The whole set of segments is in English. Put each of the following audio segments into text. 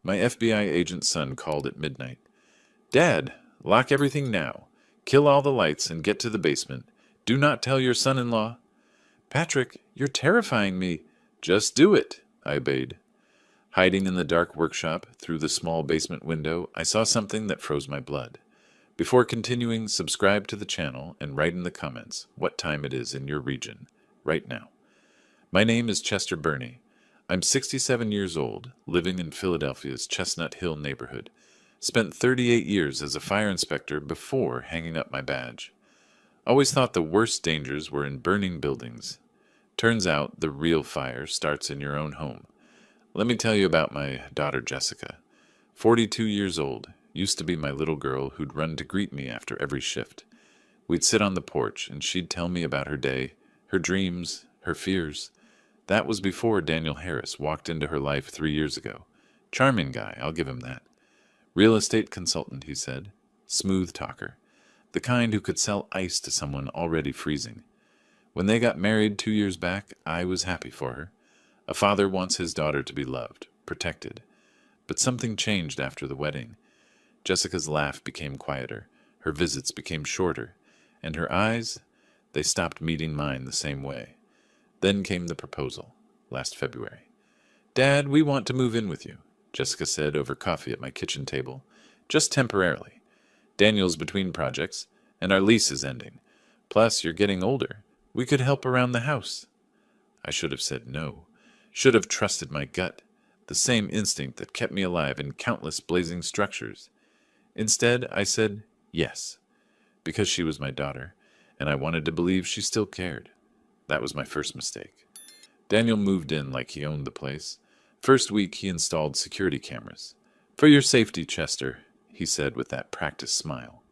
My FBI agent son called at midnight. "Dad, lock everything now. Kill all the lights and get to the basement. Do not tell your son-in-law." "Patrick, you're terrifying me." "Just do it," I obeyed. Hiding in the dark workshop, through the small basement window, I saw something that froze my blood. Before continuing, subscribe to the channel and write in the comments what time it is in your region, right now. My name is Chester Burney. I'm 67 years old, living in Philadelphia's Chestnut Hill neighborhood. Spent 38 years as a fire inspector before hanging up my badge. Always thought the worst dangers were in burning buildings. Turns out the real fire starts in your own home. Let me tell you about my daughter Jessica. 42 years old, used to be my little girl who'd run to greet me after every shift. We'd sit on the porch and she'd tell me about her day, her dreams, her fears. That was before Daniel Harris walked into her life 3 years ago. Charming guy, I'll give him that. Real estate consultant, he said. Smooth talker. The kind who could sell ice to someone already freezing. When they got married 2 years back, I was happy for her. A father wants his daughter to be loved, protected. But something changed after the wedding. Jessica's laugh became quieter, her visits became shorter, and her eyes, they stopped meeting mine the same way. Then came the proposal, last February. "Dad, we want to move in with you," Jessica said over coffee at my kitchen table. "Just temporarily. Daniel's between projects, and our lease is ending. Plus, you're getting older. We could help around the house." I should have said no. Should have trusted my gut, the same instinct that kept me alive in countless blazing structures. Instead, I said yes, because she was my daughter, and I wanted to believe she still cared. That was my first mistake. Daniel moved in like he owned the place. First week, he installed security cameras. "For your safety, Chester," he said with that practiced smile.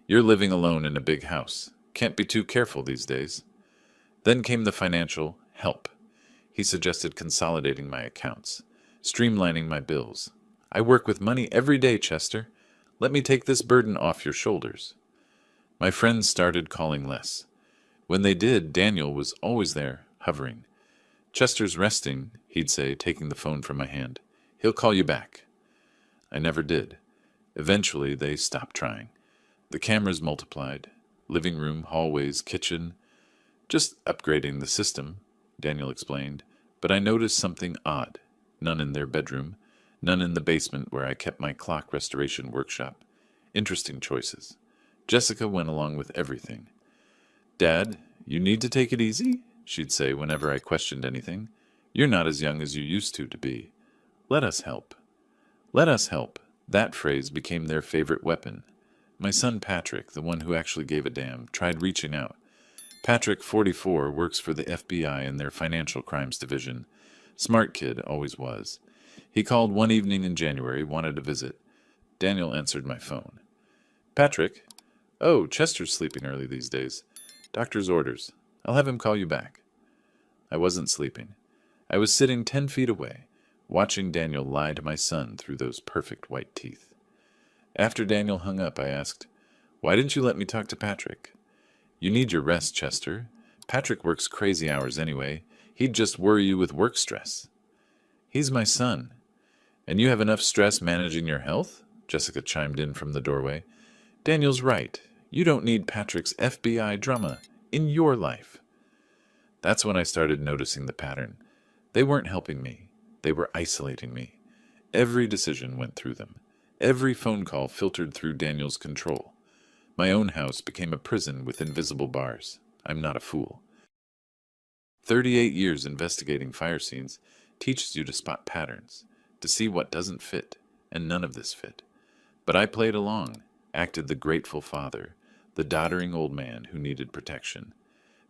"You're living alone in a big house. Can't be too careful these days." Then came the financial help. He suggested consolidating my accounts, streamlining my bills. "I work with money every day, Chester. Let me take this burden off your shoulders." My friends started calling less. When they did, Daniel was always there, hovering. "Chester's resting," he'd say, taking the phone from my hand. "He'll call you back." I never did. Eventually, they stopped trying. The cameras multiplied. Living room, hallways, kitchen. "Just upgrading the system," Daniel explained. But I noticed something odd. None in their bedroom. None in the basement where I kept my clock restoration workshop. Interesting choices. Jessica went along with everything. "Dad, you need to take it easy," she'd say whenever I questioned anything. "You're not as young as you used to be. Let us help." Let us help. That phrase became their favorite weapon. My son Patrick, the one who actually gave a damn, tried reaching out. Patrick, 44, works for the FBI in their financial crimes division. Smart kid, always was. He called one evening in January, wanted to visit. Daniel answered my phone. "Patrick? Oh, Chester's sleeping early these days. Doctor's orders. I'll have him call you back." I wasn't sleeping. I was sitting 10 feet away, watching Daniel lie to my son through those perfect white teeth. After Daniel hung up, I asked, "Why didn't you let me talk to Patrick?" "You need your rest, Chester. Patrick works crazy hours anyway. He'd just worry you with work stress." "He's my son." "And you have enough stress managing your health?" Jessica chimed in from the doorway. "Daniel's right. You don't need Patrick's FBI drama in your life." That's when I started noticing the pattern. They weren't helping me. They were isolating me. Every decision went through them. Every phone call filtered through Daniel's control. My own house became a prison with invisible bars. I'm not a fool. 38 years investigating fire scenes teaches you to spot patterns, to see what doesn't fit, and none of this fit. But I played along, acted the grateful father, the doddering old man who needed protection.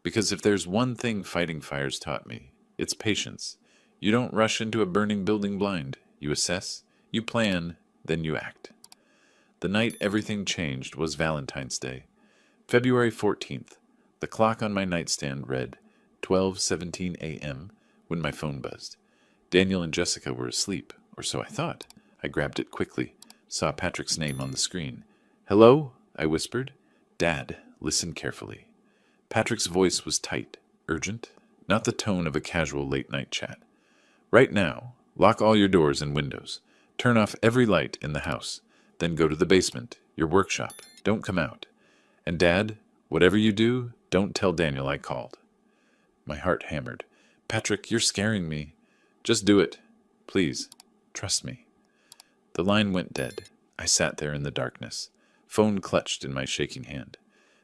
Because if there's one thing fighting fires taught me, it's patience. You don't rush into a burning building blind. You assess, you plan, then you act. The night everything changed was Valentine's Day. February 14th. The clock on my nightstand read 12:17 a.m. when my phone buzzed. Daniel and Jessica were asleep, or so I thought. I grabbed it quickly, saw Patrick's name on the screen. "Hello?" I whispered. "Dad, listen carefully." Patrick's voice was tight, urgent, not the tone of a casual late-night chat. "Right now, Lock all your doors and windows. Turn off every light in the house. Then go to the basement, your workshop. Don't come out. And Dad, whatever you do, don't tell Daniel I called." My heart hammered. "Patrick, you're scaring me." "Just do it. Please. Trust me." The line went dead. I sat there in the darkness, phone clutched in my shaking hand.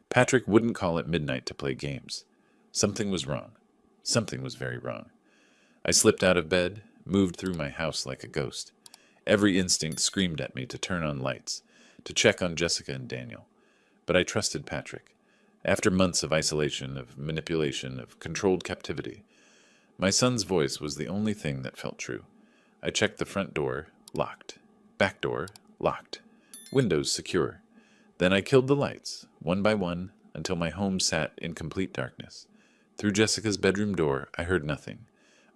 Patrick wouldn't call at midnight to play games. Something was wrong. Something was very wrong. I slipped out of bed, moved through my house like a ghost. Every instinct screamed at me to turn on lights, to check on Jessica and Daniel. But I trusted Patrick. After months of isolation, of manipulation, of controlled captivity, my son's voice was the only thing that felt true. I checked the front door, locked. Back door, locked. Windows secure. Then I killed the lights, one by one, until my home sat in complete darkness. Through Jessica's bedroom door, I heard nothing.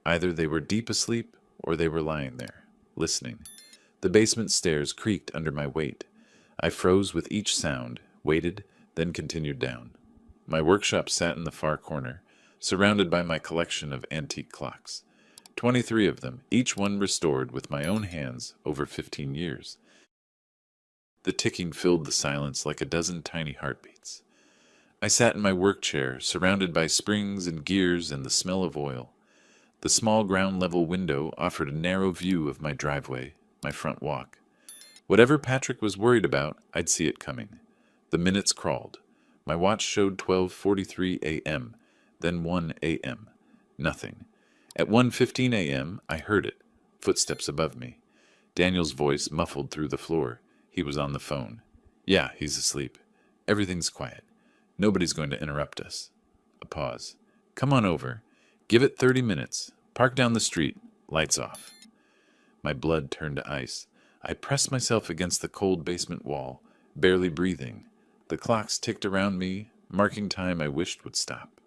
Either they were deep asleep, or they were lying there, listening. The basement stairs creaked under my weight. I froze with each sound, waited, then continued down. My workshop sat in the far corner, surrounded by my collection of antique clocks. 23 of them, each one restored with my own hands over 15 years. The ticking filled the silence like a dozen tiny heartbeats. I sat in my work chair, surrounded by springs and gears and the smell of oil. The small ground-level window offered a narrow view of my driveway, my front walk. Whatever Patrick was worried about, I'd see it coming. The minutes crawled. My watch showed 12:43 a.m., then 1 a.m. Nothing. At 1:15 a.m., I heard it, footsteps above me. Daniel's voice muffled through the floor. He was on the phone. "Yeah, he's asleep. Everything's quiet. Nobody's going to interrupt us." A pause. "Come on over. Give it 30 minutes. Park down the street. Lights off." My blood turned to ice. I pressed myself against the cold basement wall, barely breathing. The clocks ticked around me, marking time I wished would stop.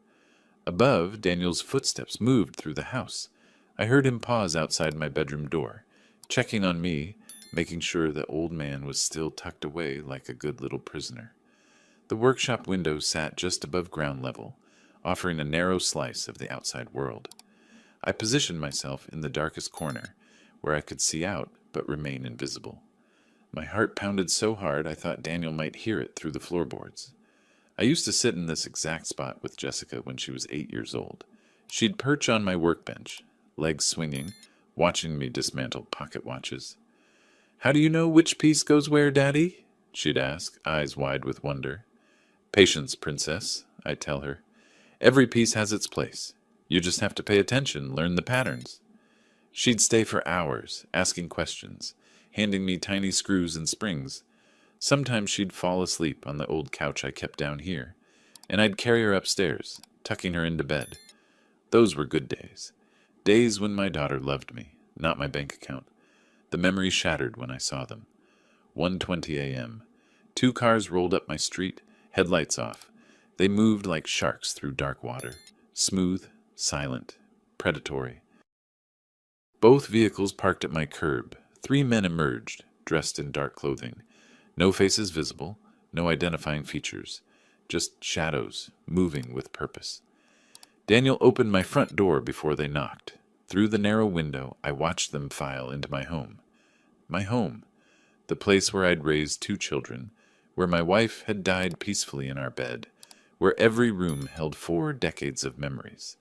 Above, Daniel's footsteps moved through the house. I heard him pause outside my bedroom door, checking on me, making sure the old man was still tucked away like a good little prisoner. The workshop window sat just above ground level, offering a narrow slice of the outside world. I positioned myself in the darkest corner, where I could see out but remain invisible. My heart pounded so hard I thought Daniel might hear it through the floorboards. I used to sit in this exact spot with Jessica when she was 8 years old. She'd perch on my workbench, legs swinging, watching me dismantle pocket watches. "How do you know which piece goes where, Daddy?" she'd ask, eyes wide with wonder. "Patience, princess," I'd tell her. "Every piece has its place. You just have to pay attention, learn the patterns." She'd stay for hours, asking questions, handing me tiny screws and springs. Sometimes she'd fall asleep on the old couch I kept down here, and I'd carry her upstairs, tucking her into bed. Those were good days. Days when my daughter loved me, not my bank account. The memory shattered when I saw them. 1:20 a.m. 2 cars rolled up my street, headlights off. They moved like sharks through dark water, smooth, silent, predatory. Both vehicles parked at my curb. 3 men emerged, dressed in dark clothing. No faces visible, no identifying features, just shadows, moving with purpose. Daniel opened my front door before they knocked. Through the narrow window, I watched them file into my home. My home, the place where I'd raised 2 children, where my wife had died peacefully in our bed, where every room held 4 decades of memories.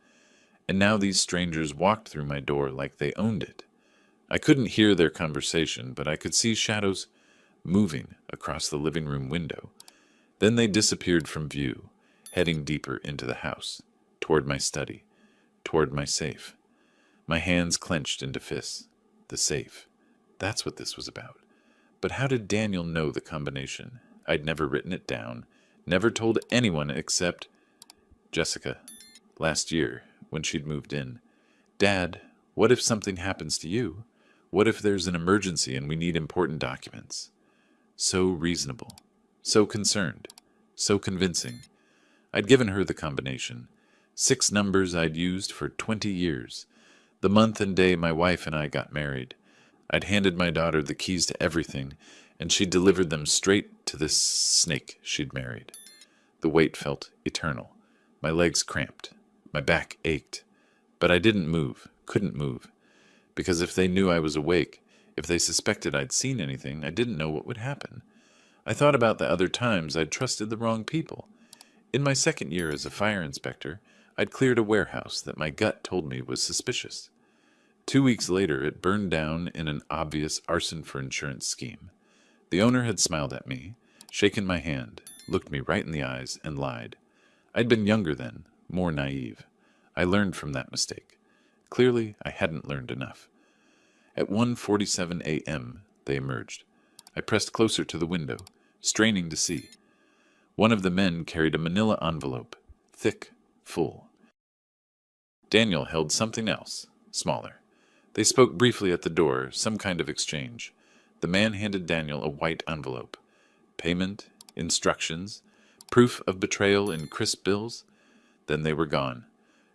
And now these strangers walked through my door like they owned it. I couldn't hear their conversation, but I could see shadows moving across the living room window. Then they disappeared from view, heading deeper into the house, toward my study, toward my safe. My hands clenched into fists. The safe. That's what this was about. But how did Daniel know the combination? I'd never written it down, never told anyone except Jessica, last year, when she'd moved in. "Dad, what if something happens to you? What if there's an emergency and we need important documents?" So reasonable, so concerned, so convincing. I'd given her the combination. 6 numbers I'd used for 20 years. The month and day my wife and I got married. I'd handed my daughter the keys to everything, and she delivered them straight to this snake she'd married. The weight felt eternal. My legs cramped. My back ached. But I didn't move, couldn't move. Because if they knew I was awake, if they suspected I'd seen anything, I didn't know what would happen. I thought about the other times I'd trusted the wrong people. In my second year as a fire inspector, I'd cleared a warehouse that my gut told me was suspicious. 2 weeks later, it burned down in an obvious arson for insurance scheme. The owner had smiled at me, shaken my hand, looked me right in the eyes, and lied. I'd been younger then, more naive. I learned from that mistake. Clearly, I hadn't learned enough. At 1:47 a.m., they emerged. I pressed closer to the window, straining to see. One of the men carried a manila envelope, thick, full. Daniel held something else, smaller. They spoke briefly at the door, some kind of exchange. The man handed Daniel a white envelope. Payment, instructions, proof of betrayal in crisp bills. Then they were gone.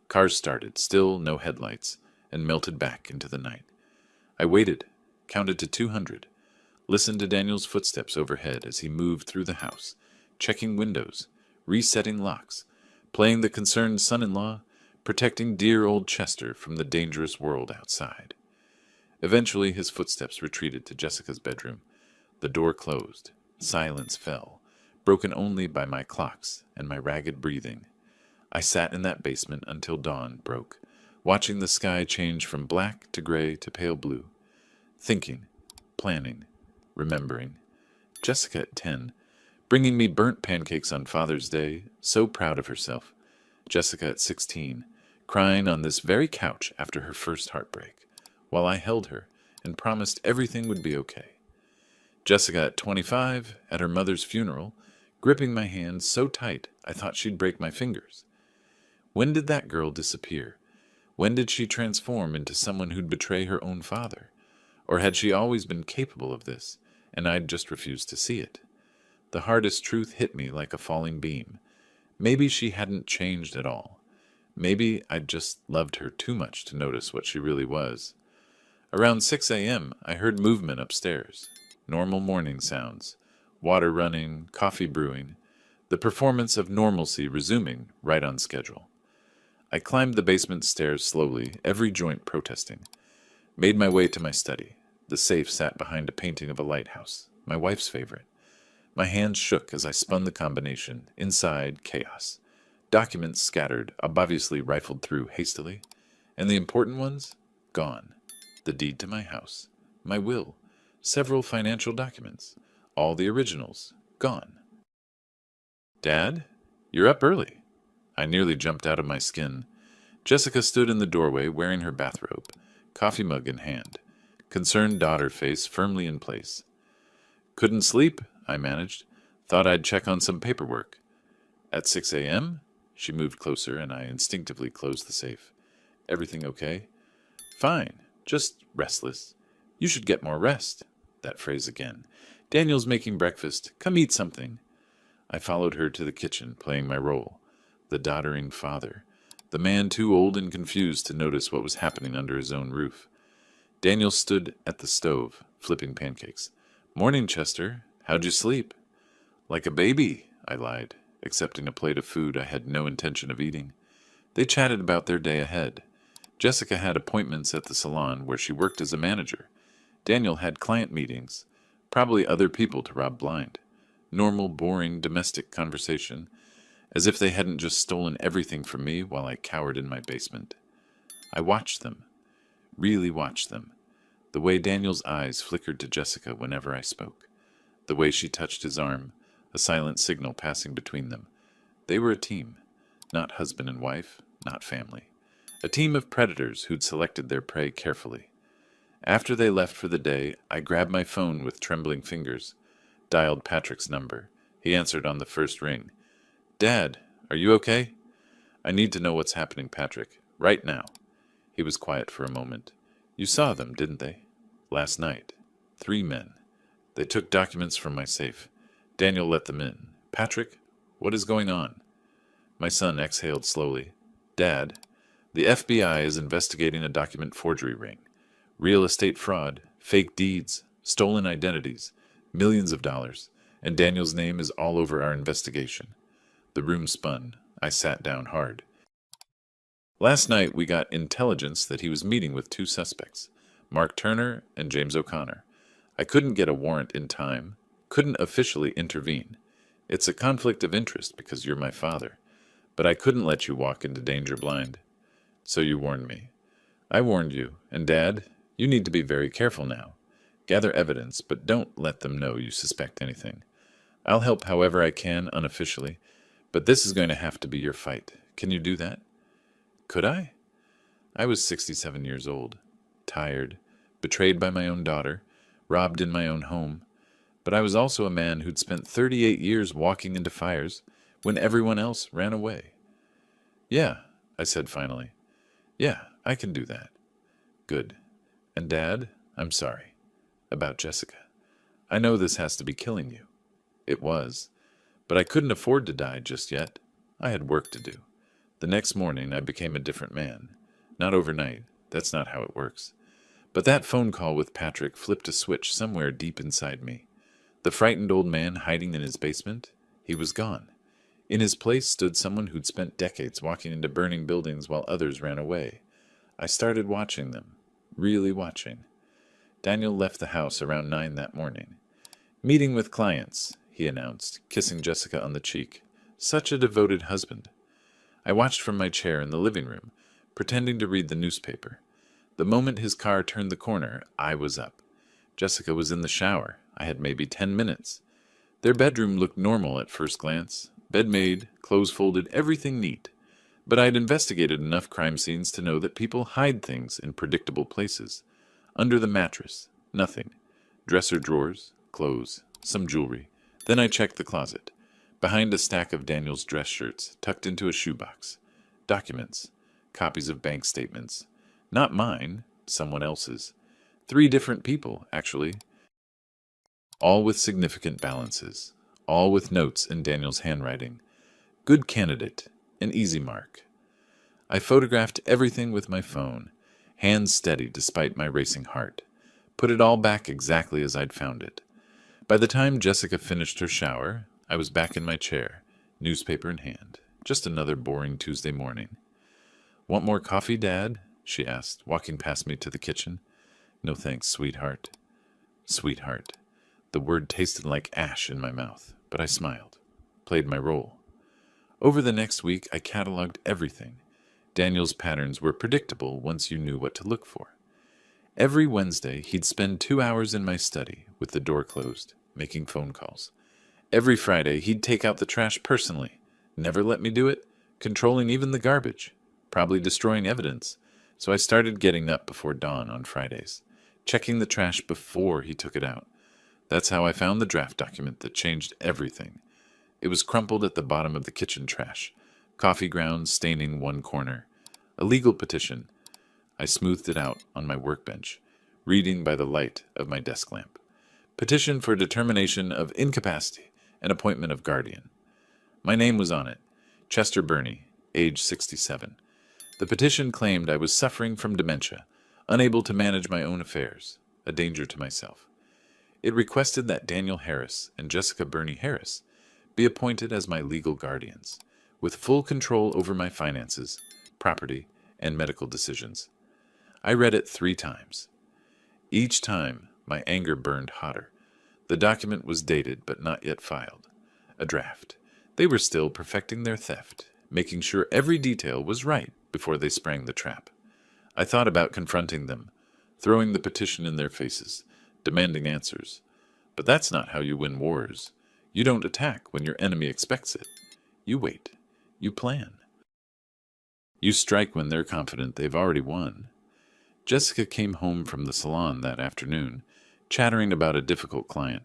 Cars started, still no headlights, and melted back into the night. I waited, counted to 200, listened to Daniel's footsteps overhead as he moved through the house, checking windows, resetting locks, playing the concerned son-in-law, protecting dear old Chester from the dangerous world outside. Eventually his footsteps retreated to Jessica's bedroom. The door closed. Silence fell, broken only by my clocks and my ragged breathing. I sat in that basement until dawn broke, watching the sky change from black to gray to pale blue. Thinking, planning, remembering. Jessica at 10, bringing me burnt pancakes on Father's Day, so proud of herself. Jessica at 16, crying on this very couch after her first heartbreak, while I held her and promised everything would be okay. Jessica at 25, at her mother's funeral, gripping my hand so tight I thought she'd break my fingers. When did that girl disappear? When did she transform into someone who'd betray her own father? Or had she always been capable of this, and I'd just refused to see it? The hardest truth hit me like a falling beam. Maybe she hadn't changed at all. Maybe I'd just loved her too much to notice what she really was. Around 6 a.m., I heard movement upstairs. Normal morning sounds. Water running, coffee brewing. The performance of normalcy resuming right on schedule. I climbed the basement stairs slowly, every joint protesting. Made my way to my study. The safe sat behind a painting of a lighthouse, my wife's favorite. My hands shook as I spun the combination. Inside, chaos. Documents scattered, obviously rifled through hastily. And the important ones? Gone. The deed to my house. My will. Several financial documents. All the originals. Gone. Dad? You're up early. I nearly jumped out of my skin. Jessica stood in the doorway wearing her bathrobe, coffee mug in hand, concerned daughter face firmly in place. Couldn't sleep, I managed. Thought I'd check on some paperwork. At 6 a.m.? She moved closer and I instinctively closed the safe. Everything okay? Fine, just restless. You should get more rest. That phrase again. Daniel's making breakfast. Come eat something. I followed her to the kitchen, playing my role. The doddering father. The man too old and confused to notice what was happening under his own roof. Daniel stood at the stove, flipping pancakes. Morning, Chester. How'd you sleep? Like a baby, I lied, accepting a plate of food I had no intention of eating. They chatted about their day ahead. Jessica had appointments at the salon where she worked as a manager. Daniel had client meetings, probably other people to rob blind. Normal, boring, domestic conversation, as if they hadn't just stolen everything from me while I cowered in my basement. I watched them, really watched them, the way Daniel's eyes flickered to Jessica whenever I spoke, the way she touched his arm, a silent signal passing between them. They were a team, not husband and wife, not family. A team of predators who'd selected their prey carefully. After they left for the day, I grabbed my phone with trembling fingers, dialed Patrick's number. He answered on the first ring. Dad, are you okay? I need to know what's happening, Patrick. Right now. He was quiet for a moment. You saw them, didn't they? Last night. 3 men. They took documents from my safe. Daniel let them in. Patrick, what is going on? My son exhaled slowly. Dad, the FBI is investigating a document forgery ring. Real estate fraud, fake deeds, stolen identities, millions of dollars, and Daniel's name is all over our investigation. The room spun. I sat down hard. Last night we got intelligence that he was meeting with 2 suspects. Mark Turner and James O'Connor. I couldn't get a warrant in time, couldn't officially intervene. It's a conflict of interest because you're my father, but I couldn't let you walk into danger blind. So you warned me. I warned you, and Dad, you need to be very careful now. Gather evidence, but don't let them know you suspect anything. I'll help however I can unofficially, but this is going to have to be your fight. Can you do that? Could I? I was 67 years old, tired, betrayed by my own daughter, robbed in my own home, but I was also a man who'd spent 38 years walking into fires when everyone else ran away. Yeah, I said finally. Yeah, I can do that. Good. And Dad, I'm sorry. About Jessica. I know this has to be killing you. It was. But I couldn't afford to die just yet. I had work to do. The next morning I became a different man. Not overnight. That's not how it works. But that phone call with Patrick flipped a switch somewhere deep inside me. The frightened old man hiding in his basement, he was gone. In his place stood someone who'd spent decades walking into burning buildings while others ran away. I started watching them. Really watching. Daniel left the house around 9 that morning. Meeting with clients, he announced, kissing Jessica on the cheek. Such a devoted husband. I watched from my chair in the living room, pretending to read the newspaper. The moment his car turned the corner, I was up. Jessica was in the shower. I had maybe 10 minutes. Their bedroom looked normal at first glance. Bed made, clothes folded, everything neat. But I'd investigated enough crime scenes to know that people hide things in predictable places. Under the mattress, nothing. Dresser drawers, clothes, some jewelry. Then I checked the closet. Behind a stack of Daniel's dress shirts, tucked into a shoebox. Documents. Copies of bank statements. Not mine, someone else's. 3 different people, actually. All with significant balances. All with notes in Daniel's handwriting. Good candidate. An easy mark. I photographed everything with my phone, hands steady despite my racing heart. Put it all back exactly as I'd found it. By the time Jessica finished her shower, I was back in my chair, newspaper in hand. Just another boring Tuesday morning. Want more coffee, Dad? She asked, walking past me to the kitchen. No thanks, sweetheart. Sweetheart. The word tasted like ash in my mouth, but I smiled, played my role. Over the next week, I cataloged everything. Daniel's patterns were predictable once you knew what to look for. Every Wednesday, he'd spend 2 hours in my study, with the door closed, making phone calls. Every Friday, he'd take out the trash personally, never let me do it, controlling even the garbage, probably destroying evidence. So I started getting up before dawn on Fridays, checking the trash before he took it out. That's how I found the draft document that changed everything. It was crumpled at the bottom of the kitchen trash, coffee grounds staining one corner. A legal petition. I smoothed it out on my workbench, reading by the light of my desk lamp. Petition for determination of incapacity and appointment of guardian. My name was on it. Chester Burney, age 67. The petition claimed I was suffering from dementia, unable to manage my own affairs, a danger to myself. It requested that Daniel Harris and Jessica Burney Harris be appointed as my legal guardians, with full control over my finances, property, and medical decisions. I read it 3 times. Each time, my anger burned hotter. The document was dated but not yet filed. A draft. They were still perfecting their theft, making sure every detail was right before they sprang the trap. I thought about confronting them, throwing the petition in their faces, demanding answers. But that's not how you win wars. You don't attack when your enemy expects it. You wait. You plan. You strike when they're confident they've already won. Jessica came home from the salon that afternoon, chattering about a difficult client.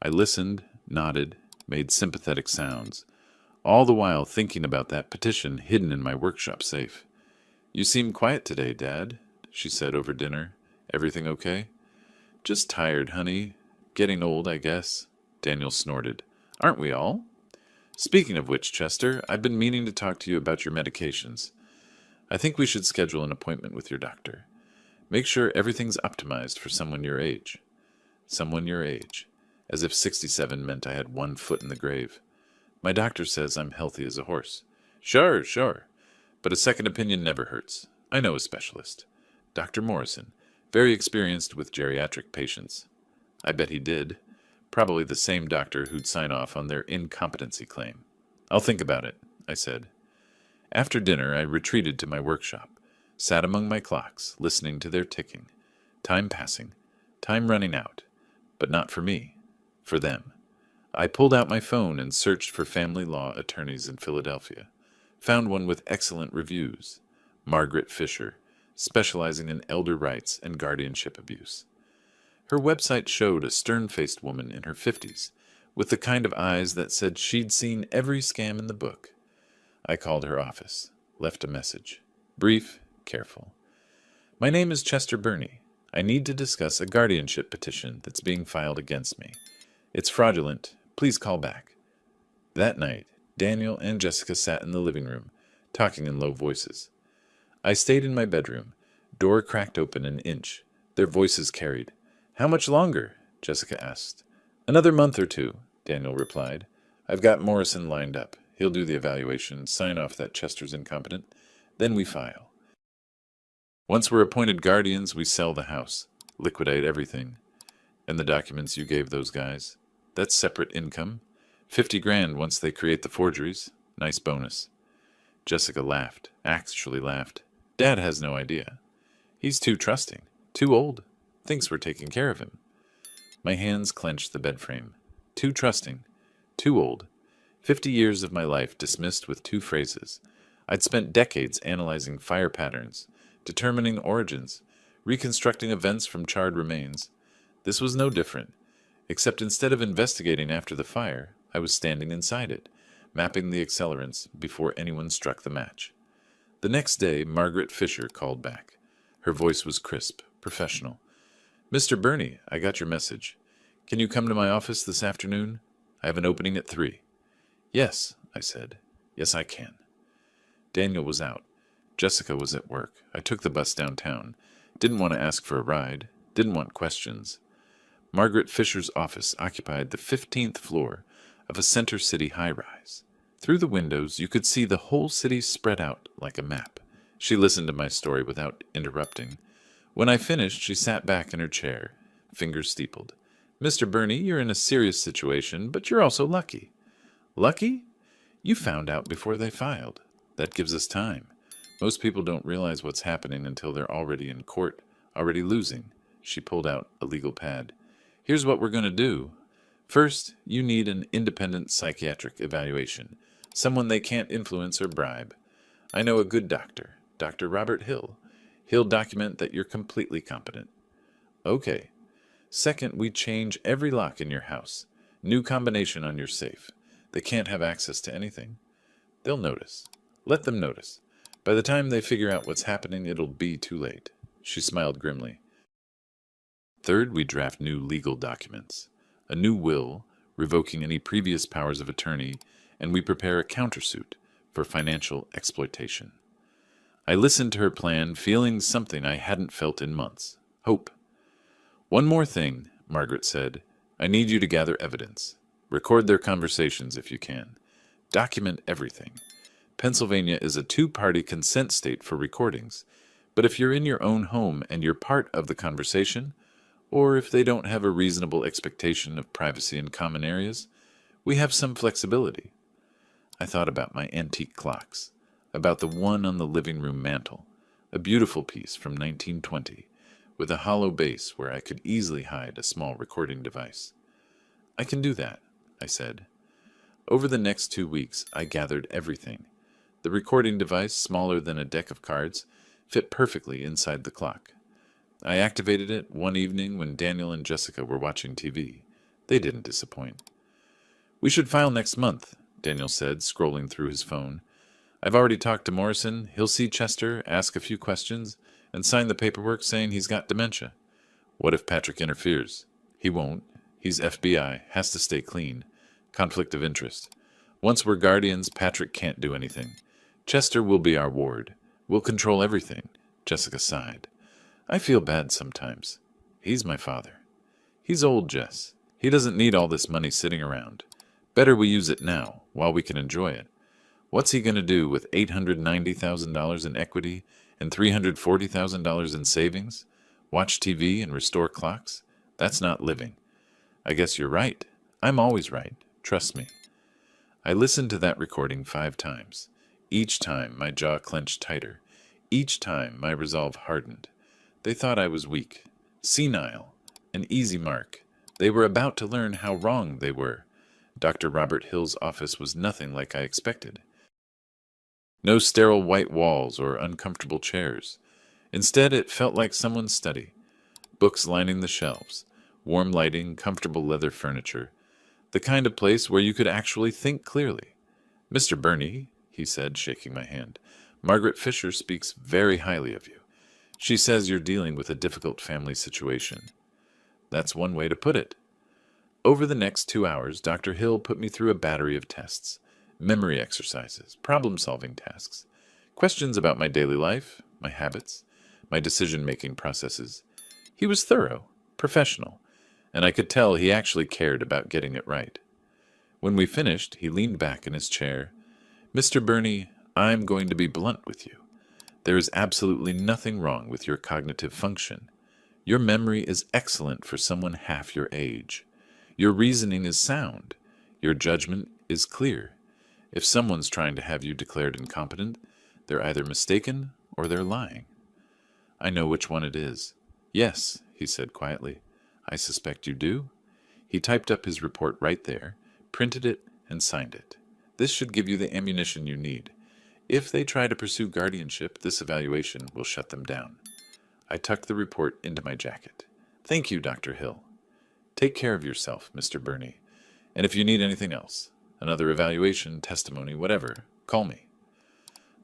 I listened, nodded, made sympathetic sounds, all the while thinking about that petition hidden in my workshop safe. You seem quiet today, Dad, she said over dinner. Everything okay? Just tired, honey. Getting old, I guess. Daniel snorted. Aren't we all? Speaking of which, Chester, I've been meaning to talk to you about your medications. I think we should schedule an appointment with your doctor. Make sure everything's optimized for someone your age. Someone your age. As if 67 meant I had 1 foot in the grave. My doctor says I'm healthy as a horse. Sure. But a second opinion never hurts. I know a specialist. Dr. Morrison. Very experienced with geriatric patients. I bet he did. Probably the same doctor who'd sign off on their incompetency claim. I'll think about it, I said. After dinner, I retreated to my workshop, sat among my clocks, listening to their ticking. Time passing, time running out. But not for me, for them. I pulled out my phone and searched for family law attorneys in Philadelphia. Found one with excellent reviews. Margaret Fisher, specializing in elder rights and guardianship abuse. Her website showed a stern-faced woman in her 50s, with the kind of eyes that said she'd seen every scam in the book. I called her office, left a message. Brief, careful. My name is Chester Burney. I need to discuss a guardianship petition that's being filed against me. It's fraudulent. Please call back. That night, Daniel and Jessica sat in the living room, talking in low voices. I stayed in my bedroom, door cracked open an inch. Their voices carried. How much longer? Jessica asked. Another month or two, Daniel replied. I've got Morrison lined up. He'll do the evaluation, sign off that Chester's incompetent. Then we file. Once we're appointed guardians, we sell the house, liquidate everything. And the documents you gave those guys? That's separate income. 50 grand once they create the forgeries. Nice bonus. Jessica laughed, actually laughed. Dad has no idea. He's too trusting, too old. Thinks we're taking care of him. My hands clenched the bed frame. Too trusting, too old. 50 years of my life dismissed with two phrases. I'd spent decades analyzing fire patterns, determining origins, reconstructing events from charred remains. This was no different, except instead of investigating after the fire, I was standing inside it, mapping the accelerants before anyone struck the match. The next day, Margaret Fisher called back. Her voice was crisp, professional. Mr. Burney, I got your message. Can you come to my office this afternoon? I have an opening at 3. Yes, I said. Yes, I can. Daniel was out. Jessica was at work. I took the bus downtown. Didn't want to ask for a ride. Didn't want questions. Margaret Fisher's office occupied the 15th floor of a Center City high-rise. Through the windows, you could see the whole city spread out like a map. She listened to my story without interrupting. When I finished, she sat back in her chair, fingers steepled. Mr. Burney, you're in a serious situation, but you're also lucky. Lucky? You found out before they filed. That gives us time. Most people don't realize what's happening until they're already in court, already losing. She pulled out a legal pad. Here's what we're going to do. First, you need an independent psychiatric evaluation, someone they can't influence or bribe. I know a good doctor, Dr. Robert Hill. He'll document that you're completely competent. Okay. Second, we change every lock in your house. New combination on your safe. They can't have access to anything. They'll notice. Let them notice. By the time they figure out what's happening, it'll be too late. She smiled grimly. Third, we draft new legal documents. A new will, revoking any previous powers of attorney, and we prepare a countersuit for financial exploitation. I listened to her plan, feeling something I hadn't felt in months. Hope. One more thing, Margaret said. I need you to gather evidence. Record their conversations if you can. Document everything. Pennsylvania is a two-party consent state for recordings, but if you're in your own home and you're part of the conversation, or if they don't have a reasonable expectation of privacy in common areas, we have some flexibility. I thought about my antique clocks, about the one on the living room mantel, a beautiful piece from 1920, with a hollow base where I could easily hide a small recording device. I can do that, I said. Over the next 2 weeks, I gathered everything. The recording device, smaller than a deck of cards, fit perfectly inside the clock. I activated it one evening when Daniel and Jessica were watching TV. They didn't disappoint. We should file next month, Daniel said, scrolling through his phone. I've already talked to Morrison. He'll see Chester, ask a few questions, and sign the paperwork saying he's got dementia. What if Patrick interferes? He won't. He's FBI, has to stay clean. Conflict of interest. Once we're guardians, Patrick can't do anything. Chester will be our ward. We'll control everything. Jessica sighed. I feel bad sometimes. He's my father. He's old, Jess. He doesn't need all this money sitting around. Better we use it now, while we can enjoy it. What's he going to do with $890,000 in equity and $340,000 in savings? Watch TV and restore clocks? That's not living. I guess you're right. I'm always right. Trust me. I listened to that recording 5 times. Each time my jaw clenched tighter. Each time my resolve hardened. They thought I was weak, senile, an easy mark. They were about to learn how wrong they were. Dr. Robert Hill's office was nothing like I expected. No sterile white walls or uncomfortable chairs. Instead, it felt like someone's study. Books lining the shelves, warm lighting, comfortable leather furniture. The kind of place where you could actually think clearly. "Mr. Burney," he said, shaking my hand, "Margaret Fisher speaks very highly of you. She says you're dealing with a difficult family situation." That's one way to put it. Over the next 2 hours, Dr. Hill put me through a battery of tests, memory exercises, problem-solving tasks, questions about my daily life, my habits, my decision-making processes. He was thorough, professional, and I could tell he actually cared about getting it right. When we finished, he leaned back in his chair. "Mr. Burney, I'm going to be blunt with you. There is absolutely nothing wrong with your cognitive function. Your memory is excellent for someone half your age. Your reasoning is sound. Your judgment is clear. If someone's trying to have you declared incompetent, they're either mistaken or they're lying." "I know which one it is." "Yes," he said quietly. "I suspect you do." He typed up his report right there, printed it, and signed it. "This should give you the ammunition you need. If they try to pursue guardianship, this evaluation will shut them down." I tucked the report into my jacket. "Thank you, Dr. Hill. Take care of yourself, Mr. Burney. And if you need anything else, another evaluation, testimony, whatever, call me."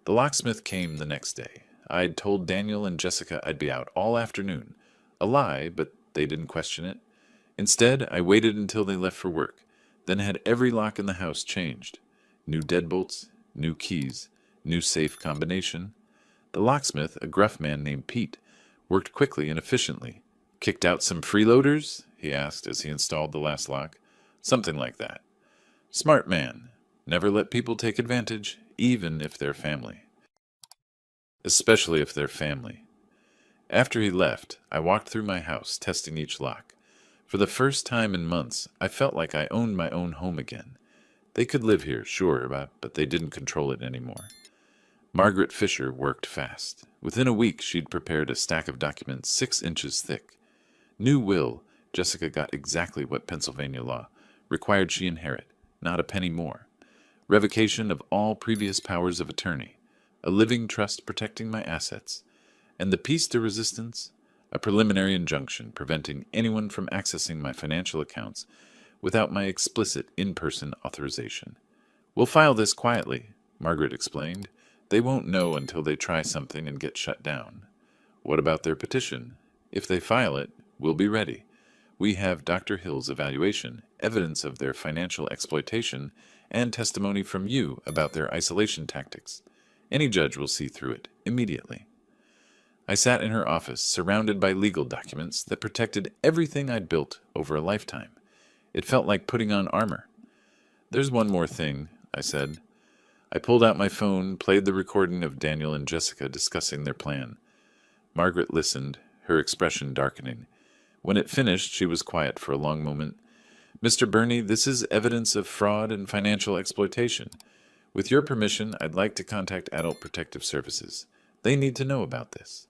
The locksmith came the next day. I'd told Daniel and Jessica I'd be out all afternoon. A lie, but they didn't question it. Instead, I waited until they left for work, then had every lock in the house changed. New deadbolts, new keys, new safe combination. The locksmith, a gruff man named Pete, worked quickly and efficiently. "Kicked out some freeloaders?" he asked as he installed the last lock. "Something like that." Smart man. Never let people take advantage, even if they're family. Especially if they're family. After he left, I walked through my house, testing each lock. For the first time in months, I felt like I owned my own home again. They could live here, sure, but they didn't control it anymore. Margaret Fisher worked fast. Within a week, she'd prepared a stack of documents 6 inches thick. New will, Jessica got exactly what Pennsylvania law required she inherit, not a penny more. Revocation of all previous powers of attorney, a living trust protecting my assets, and the piece de resistance, a preliminary injunction preventing anyone from accessing my financial accounts without my explicit in-person authorization. "We'll file this quietly," Margaret explained. "They won't know until they try something and get shut down." "What about their petition? If they file it, we'll be ready. We have Dr. Hill's evaluation, evidence of their financial exploitation, and testimony from you about their isolation tactics. Any judge will see through it immediately." I sat in her office, surrounded by legal documents that protected everything I'd built over a lifetime. It felt like putting on armor. "There's one more thing," I said. I pulled out my phone, played the recording of Daniel and Jessica discussing their plan. Margaret listened, her expression darkening. When it finished, she was quiet for a long moment. "Mr. Burney, this is evidence of fraud and financial exploitation. With your permission, I'd like to contact Adult Protective Services. They need to know about this."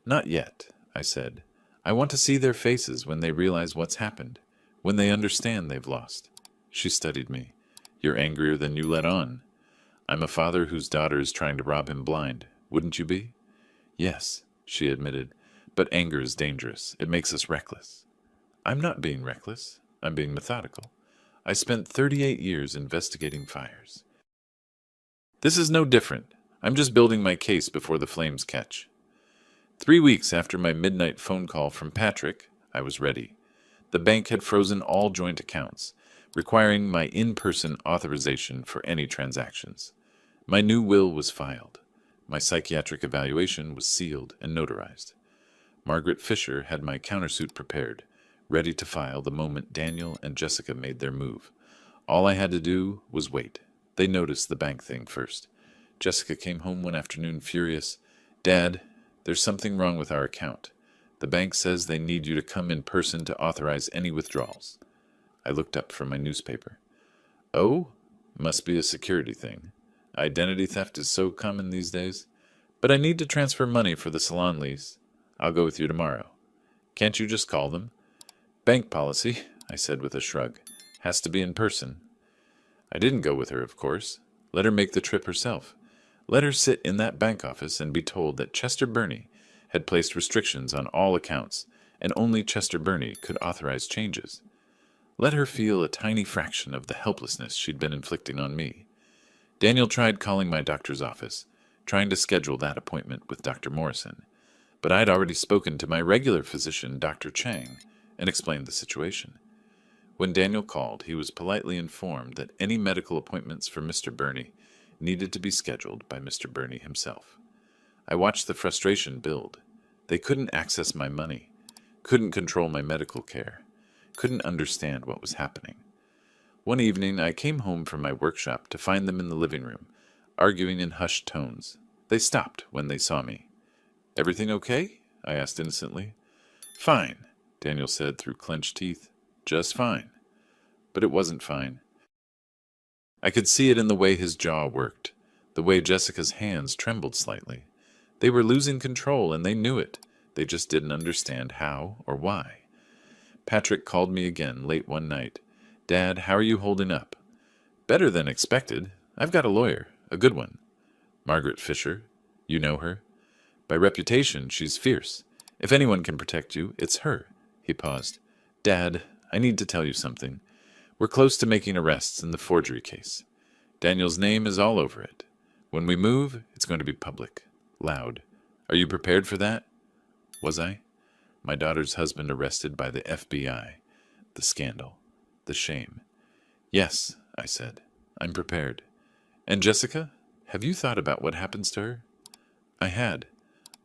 "Not yet," I said. "I want to see their faces when they realize what's happened, when they understand they've lost." She studied me. "You're angrier than you let on." "I'm a father whose daughter is trying to rob him blind. Wouldn't you be?" "Yes," she admitted, "but anger is dangerous. It makes us reckless." "I'm not being reckless. I'm being methodical. I spent 38 years investigating fires." "This is no different. I'm just building my case before the flames catch." 3 weeks after my midnight phone call from Patrick, I was ready. The bank had frozen all joint accounts, requiring my in-person authorization for any transactions. My new will was filed. My psychiatric evaluation was sealed and notarized. Margaret Fisher had my countersuit prepared, ready to file the moment Daniel and Jessica made their move. All I had to do was wait. They noticed the bank thing first. Jessica came home one afternoon furious. "Dad, there's something wrong with our account. The bank says they need you to come in person to authorize any withdrawals. I looked up from my newspaper. Oh, must be a security thing. Identity theft is so common these days. But I need to transfer money for the salon lease. I'll go with you tomorrow. Can't you just call them? Bank policy, I said with a shrug. Has to be in person. I didn't go with her, of course. Let her make the trip herself. Let her sit in that bank office and be told that Chester Burney had placed restrictions on all accounts, and only Chester Burney could authorize changes. Let her feel a tiny fraction of the helplessness she'd been inflicting on me. Daniel tried calling my doctor's office, trying to schedule that appointment with Dr. Morrison, but I'd already spoken to my regular physician, Dr. Chang, and explained the situation. When Daniel called, he was politely informed that any medical appointments for Mr. Burney needed to be scheduled by Mr. Burney himself. I watched the frustration build. They couldn't access my money, couldn't control my medical care, couldn't understand what was happening. One evening, I came home from my workshop to find them in the living room, arguing in hushed tones. They stopped when they saw me. "Everything okay?" I asked innocently. "Fine," Daniel said through clenched teeth. "Just fine." But it wasn't fine. I could see it in the way his jaw worked, the way Jessica's hands trembled slightly. They were losing control, and they knew it. They just didn't understand how or why. Patrick called me again late one night. "Dad, how are you holding up?" "Better than expected. I've got a lawyer, a good one. Margaret Fisher. You know her? By reputation, she's fierce. If anyone can protect you, it's her." He paused. "Dad, I need to tell you something. We're close to making arrests in the forgery case. Daniel's name is all over it. When we move, it's going to be public, loud. Are you prepared for that?" Was I? My daughter's husband arrested by the FBI. The scandal. The shame. "Yes," I said. "I'm prepared." "And Jessica? Have you thought about what happens to her?" I had.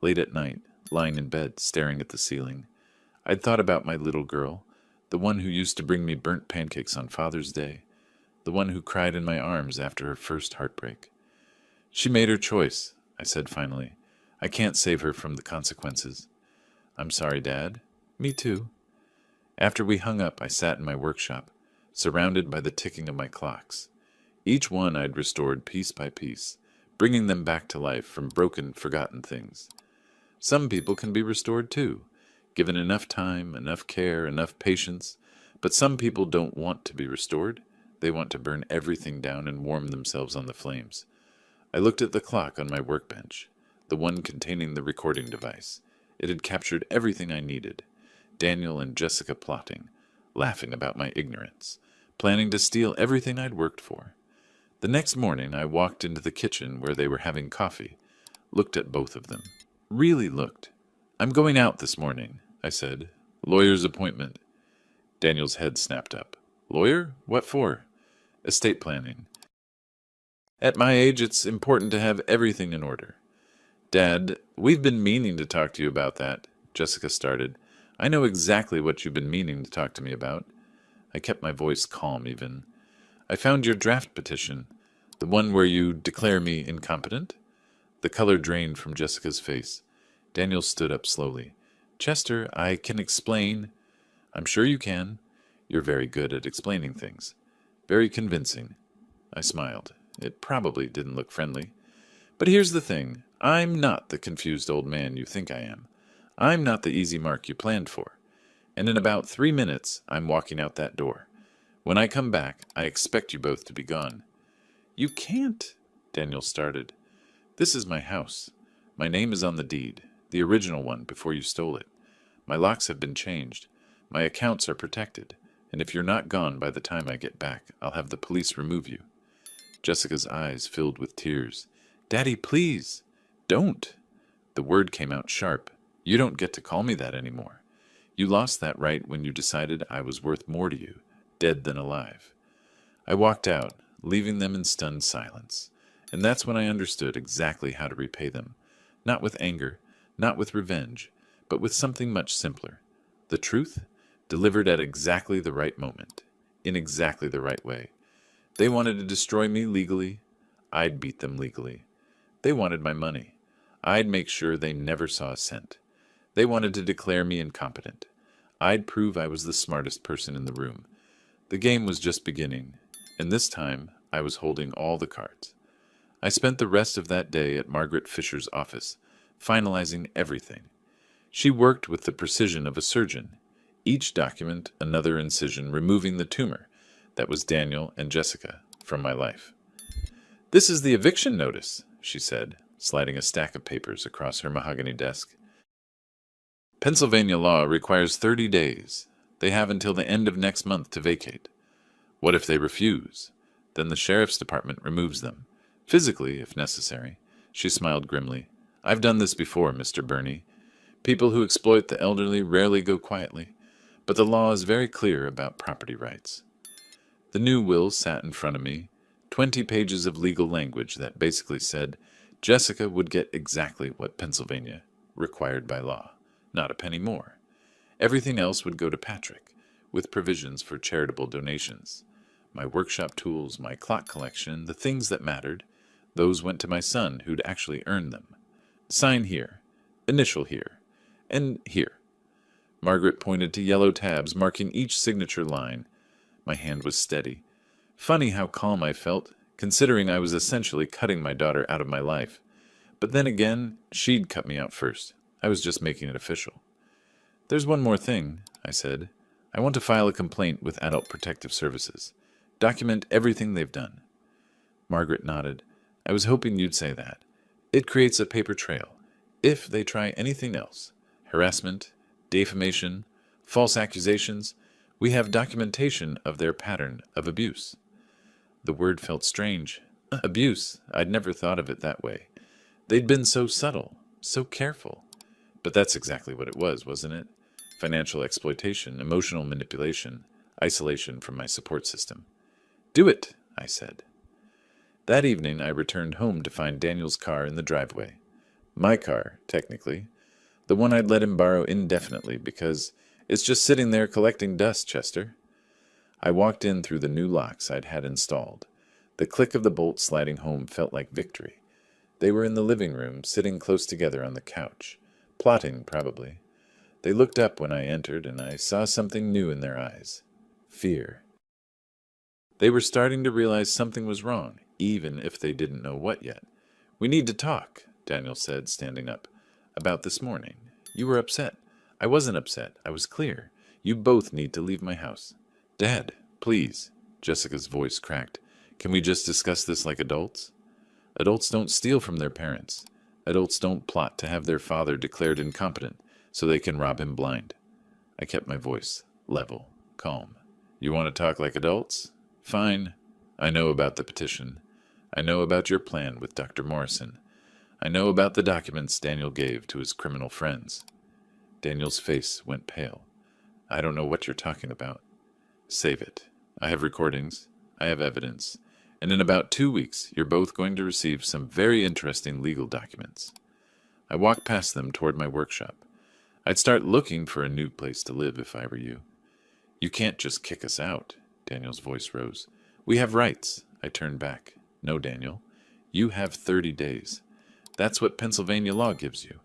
Late at night, lying in bed, staring at the ceiling. I'd thought about my little girl, the one who used to bring me burnt pancakes on Father's Day, the one who cried in my arms after her first heartbreak. "She made her choice," I said finally. "I can't save her from the consequences." "I'm sorry, Dad." "Me too." After we hung up, I sat in my workshop, surrounded by the ticking of my clocks. Each one I'd restored piece by piece, bringing them back to life from broken, forgotten things. Some people can be restored too, given enough time, enough care, enough patience, but some people don't want to be restored. They want to burn everything down and warm themselves on the flames. I looked at the clock on my workbench, the one containing the recording device. It had captured everything I needed. Daniel and Jessica plotting, laughing about my ignorance, planning to steal everything I'd worked for. The next morning I walked into the kitchen where they were having coffee, looked at both of them. Really looked. "I'm going out this morning," I said. "Lawyer's appointment." Daniel's head snapped up. "Lawyer? What for?" "Estate planning. At my age, it's important to have everything in order." "Dad, we've been meaning to talk to you about that," Jessica started. "I know exactly what you've been meaning to talk to me about." I kept my voice calm even. "I found your draft petition, the one where you declare me incompetent." The color drained from Jessica's face. Daniel stood up slowly. "Chester, I can explain." "I'm sure you can. You're very good at explaining things. Very convincing." I smiled. It probably didn't look friendly. "But here's the thing. I'm not the confused old man you think I am. I'm not the easy mark you planned for. And in about 3 minutes, I'm walking out that door. When I come back, I expect you both to be gone." "You can't," Daniel started. "This is my house. My name is on the deed, the original one before you stole it. My locks have been changed. My accounts are protected. And if you're not gone by the time I get back, I'll have the police remove you." Jessica's eyes filled with tears. "Daddy, please." "Don't." The word came out sharp. "You don't get to call me that anymore. You lost that right when you decided I was worth more to you, dead than alive." I walked out, leaving them in stunned silence. And that's when I understood exactly how to repay them. Not with anger, not with revenge, but with something much simpler. The truth, delivered at exactly the right moment, in exactly the right way. They wanted to destroy me legally. I'd beat them legally. They wanted my money. I'd make sure they never saw a cent. They wanted to declare me incompetent. I'd prove I was the smartest person in the room. The game was just beginning, and this time I was holding all the cards. I spent the rest of that day at Margaret Fisher's office, finalizing everything. She worked with the precision of a surgeon, each document another incision removing the tumor that was Daniel and Jessica from my life. "This is the eviction notice," she said, sliding a stack of papers across her mahogany desk. "Pennsylvania law requires 30 days. They have until the end of next month to vacate. What if they refuse? Then the sheriff's department removes them. Physically, if necessary." She smiled grimly. "I've done this before, Mr. Burney. People who exploit the elderly rarely go quietly, but the law is very clear about property rights." The new will sat in front of me, 20 pages of legal language that basically said Jessica would get exactly what Pennsylvania required by law, not a penny more. Everything else would go to Patrick, with provisions for charitable donations. My workshop tools, my clock collection, the things that mattered, those went to my son who'd actually earned them. Sign here, initial here, and here. Margaret pointed to yellow tabs marking each signature line. My hand was steady. Funny how calm I felt, considering I was essentially cutting my daughter out of my life. But then again, she'd cut me out first. I was just making it official. "There's one more thing," I said. "I want to file a complaint with Adult Protective Services. Document everything they've done." Margaret nodded. "I was hoping you'd say that. It creates a paper trail. If they try anything else, harassment, defamation, false accusations, we have documentation of their pattern of abuse." The word felt strange. Abuse. I'd never thought of it that way. They'd been so subtle, so careful. But that's exactly what it was, wasn't it? Financial exploitation, emotional manipulation, isolation from my support system. "Do it," I said. That evening I returned home to find Daniel's car in the driveway. My car, technically. The one I'd let him borrow indefinitely because it's just sitting there collecting dust, Chester. I walked in through the new locks I'd had installed. The click of the bolt sliding home felt like victory. They were in the living room, sitting close together on the couch. Plotting, probably. They looked up when I entered, and I saw something new in their eyes. Fear. They were starting to realize something was wrong, even if they didn't know what yet. "We need to talk," Daniel said, standing up. "About this morning. You were upset. I wasn't upset. I was clear. You both need to leave my house." "Dad, please." Jessica's voice cracked. "Can we just discuss this like adults?" Adults don't steal from their parents. Adults don't plot to have their father declared incompetent so they can rob him blind. I kept my voice level, calm. "You want to talk like adults? Fine. I know about the petition. I know about your plan with Dr. Morrison. I know about the documents Daniel gave to his criminal friends." Daniel's face went pale. "I don't know what you're talking about." "Save it. I have recordings. I have evidence. And in about 2 weeks, you're both going to receive some very interesting legal documents." I walked past them toward my workshop. I'd start looking for a new place to live if I were you. "You can't just kick us out." Daniel's voice rose. "We have rights." I turned back. "No, Daniel. You have 30 days. That's what Pennsylvania law gives you.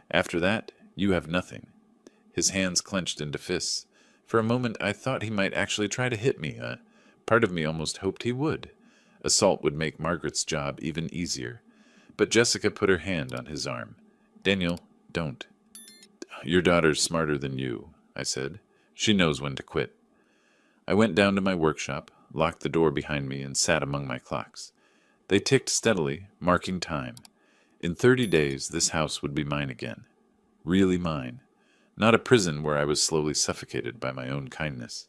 After that, you have nothing." His hands clenched into fists. For a moment, I thought he might actually try to hit me. Part of me almost hoped he would. Assault would make Margaret's job even easier. But Jessica put her hand on his arm. "Daniel, don't." "Your daughter's smarter than you," I said. "She knows when to quit." I went down to my workshop, locked the door behind me, and sat among my clocks. They ticked steadily, marking time. In 30 days, this house would be mine again. Really mine. Not a prison where I was slowly suffocated by my own kindness.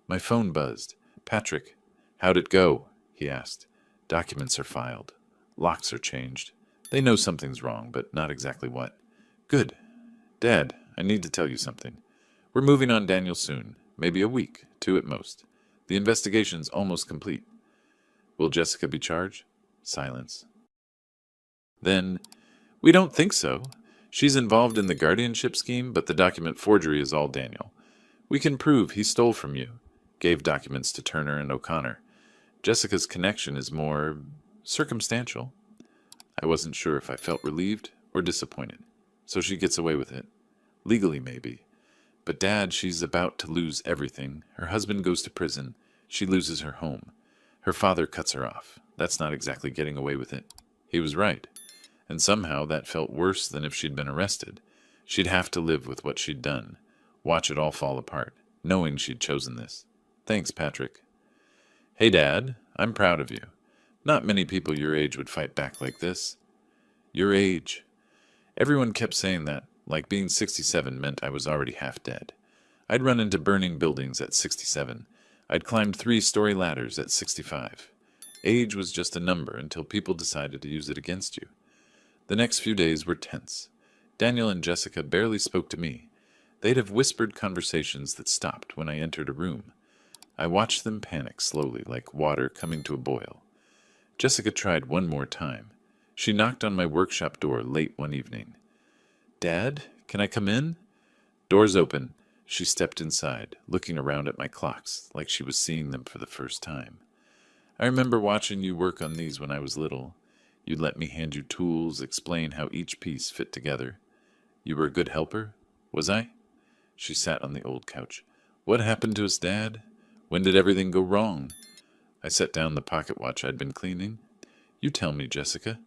My phone buzzed. "Patrick, how'd it go?" he asked. "Documents are filed. Locks are changed. They know something's wrong, but not exactly what." "Good. Dad, I need to tell you something. We're moving on Daniel soon. Maybe a week, 2 at most. The investigation's almost complete." "Will Jessica be charged?" Silence. Then, "We don't think so. She's involved in the guardianship scheme, but the document forgery is all Daniel. We can prove he stole from you, gave documents to Turner and O'Connor. Jessica's connection is more circumstantial." I wasn't sure if I felt relieved or disappointed. "So she gets away with it." Legally, maybe. But Dad, she's about to lose everything. Her husband goes to prison. She loses her home. Her father cuts her off. That's not exactly getting away with it. He was right. And somehow that felt worse than if she'd been arrested. She'd have to live with what she'd done. Watch it all fall apart, knowing she'd chosen this. Thanks, Patrick. Hey, Dad, I'm proud of you. Not many people your age would fight back like this. Your age. Everyone kept saying that, like being 67 meant I was already half dead. I'd run into burning buildings at 67. I'd climbed 3-story ladders at 65. Age was just a number until people decided to use it against you. The next few days were tense. Daniel and Jessica barely spoke to me. They'd have whispered conversations that stopped when I entered a room. I watched them panic slowly, like water coming to a boil. Jessica tried one more time. She knocked on my workshop door late one evening. Dad, can I come in? Doors open. She stepped inside, looking around at my clocks, like she was seeing them for the first time. I remember watching you work on these when I was little. You'd let me hand you tools, explain how each piece fit together. You were a good helper? Was I? She sat on the old couch. What happened to us, Dad? When did everything go wrong? I set down the pocket watch I'd been cleaning. You tell me, Jessica.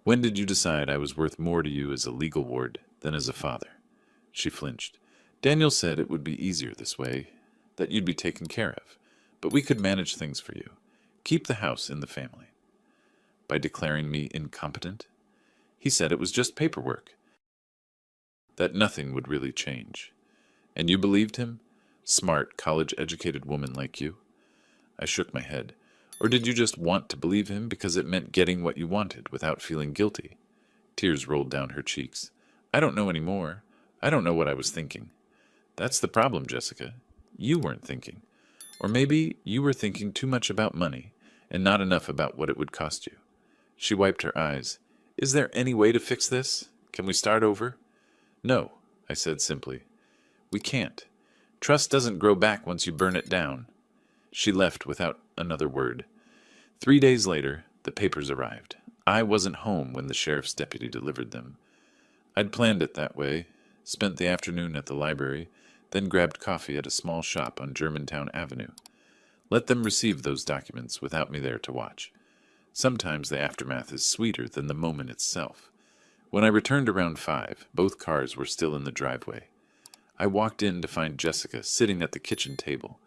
When did you decide I was worth more to you as a legal ward than as a father? She flinched. Daniel said it would be easier this way, that you'd be taken care of, but we could manage things for you. Keep the house in the family. By declaring me incompetent? He said it was just paperwork, that nothing would really change. And you believed him? Smart, college-educated woman like you? I shook my head. Or did you just want to believe him because it meant getting what you wanted without feeling guilty? Tears rolled down her cheeks. I don't know anymore. I don't know what I was thinking. That's the problem, Jessica. You weren't thinking. Or maybe you were thinking too much about money and not enough about what it would cost you. She wiped her eyes. Is there any way to fix this? Can we start over? No, I said simply. We can't. Trust doesn't grow back once you burn it down. She left without another word. 3 days later, the papers arrived. I wasn't home when the sheriff's deputy delivered them. I'd planned it that way, spent the afternoon at the library, then grabbed coffee at a small shop on Germantown Avenue. Let them receive those documents without me there to watch. Sometimes the aftermath is sweeter than the moment itself. When I returned around 5, both cars were still in the driveway. I walked in to find Jessica sitting at the kitchen table,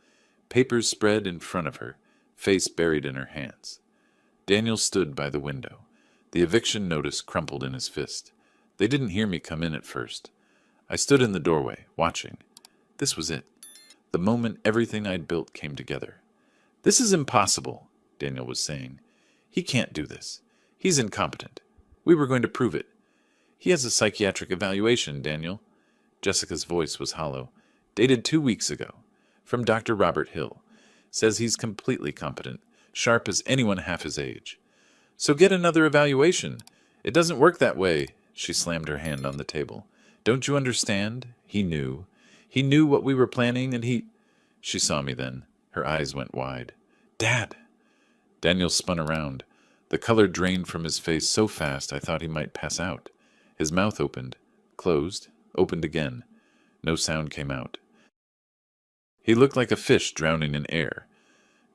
papers spread in front of her, face buried in her hands. Daniel stood by the window. The eviction notice crumpled in his fist. They didn't hear me come in at first. I stood in the doorway, watching. This was it. The moment everything I'd built came together. This is impossible, Daniel was saying. He can't do this. He's incompetent. We were going to prove it. He has a psychiatric evaluation, Daniel. Jessica's voice was hollow. Dated 2 weeks ago. From Dr. Robert Hill. Says he's completely competent, sharp as anyone half his age. So get another evaluation. It doesn't work that way. She slammed her hand on the table. Don't you understand? He knew. He knew what we were planning, and he... She saw me then. Her eyes went wide. Dad! Daniel spun around. The color drained from his face so fast I thought he might pass out. His mouth opened, closed, opened again. No sound came out. He looked like a fish drowning in air.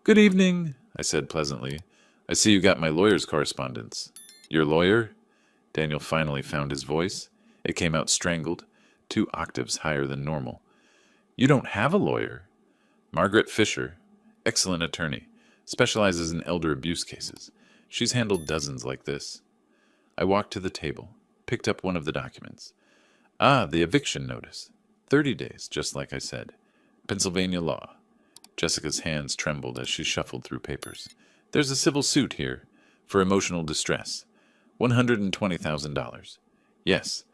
Good evening, I said pleasantly. I see you got my lawyer's correspondence. Your lawyer? Daniel finally found his voice. It came out strangled, 2 octaves higher than normal. You don't have a lawyer? Margaret Fisher, excellent attorney, specializes in elder abuse cases. She's handled dozens like this. I walked to the table, picked up one of the documents. Ah, the eviction notice. 30 days, just like I said. Pennsylvania law. Jessica's hands trembled as she shuffled through papers. There's a civil suit here, for emotional distress. $120,000. Yes,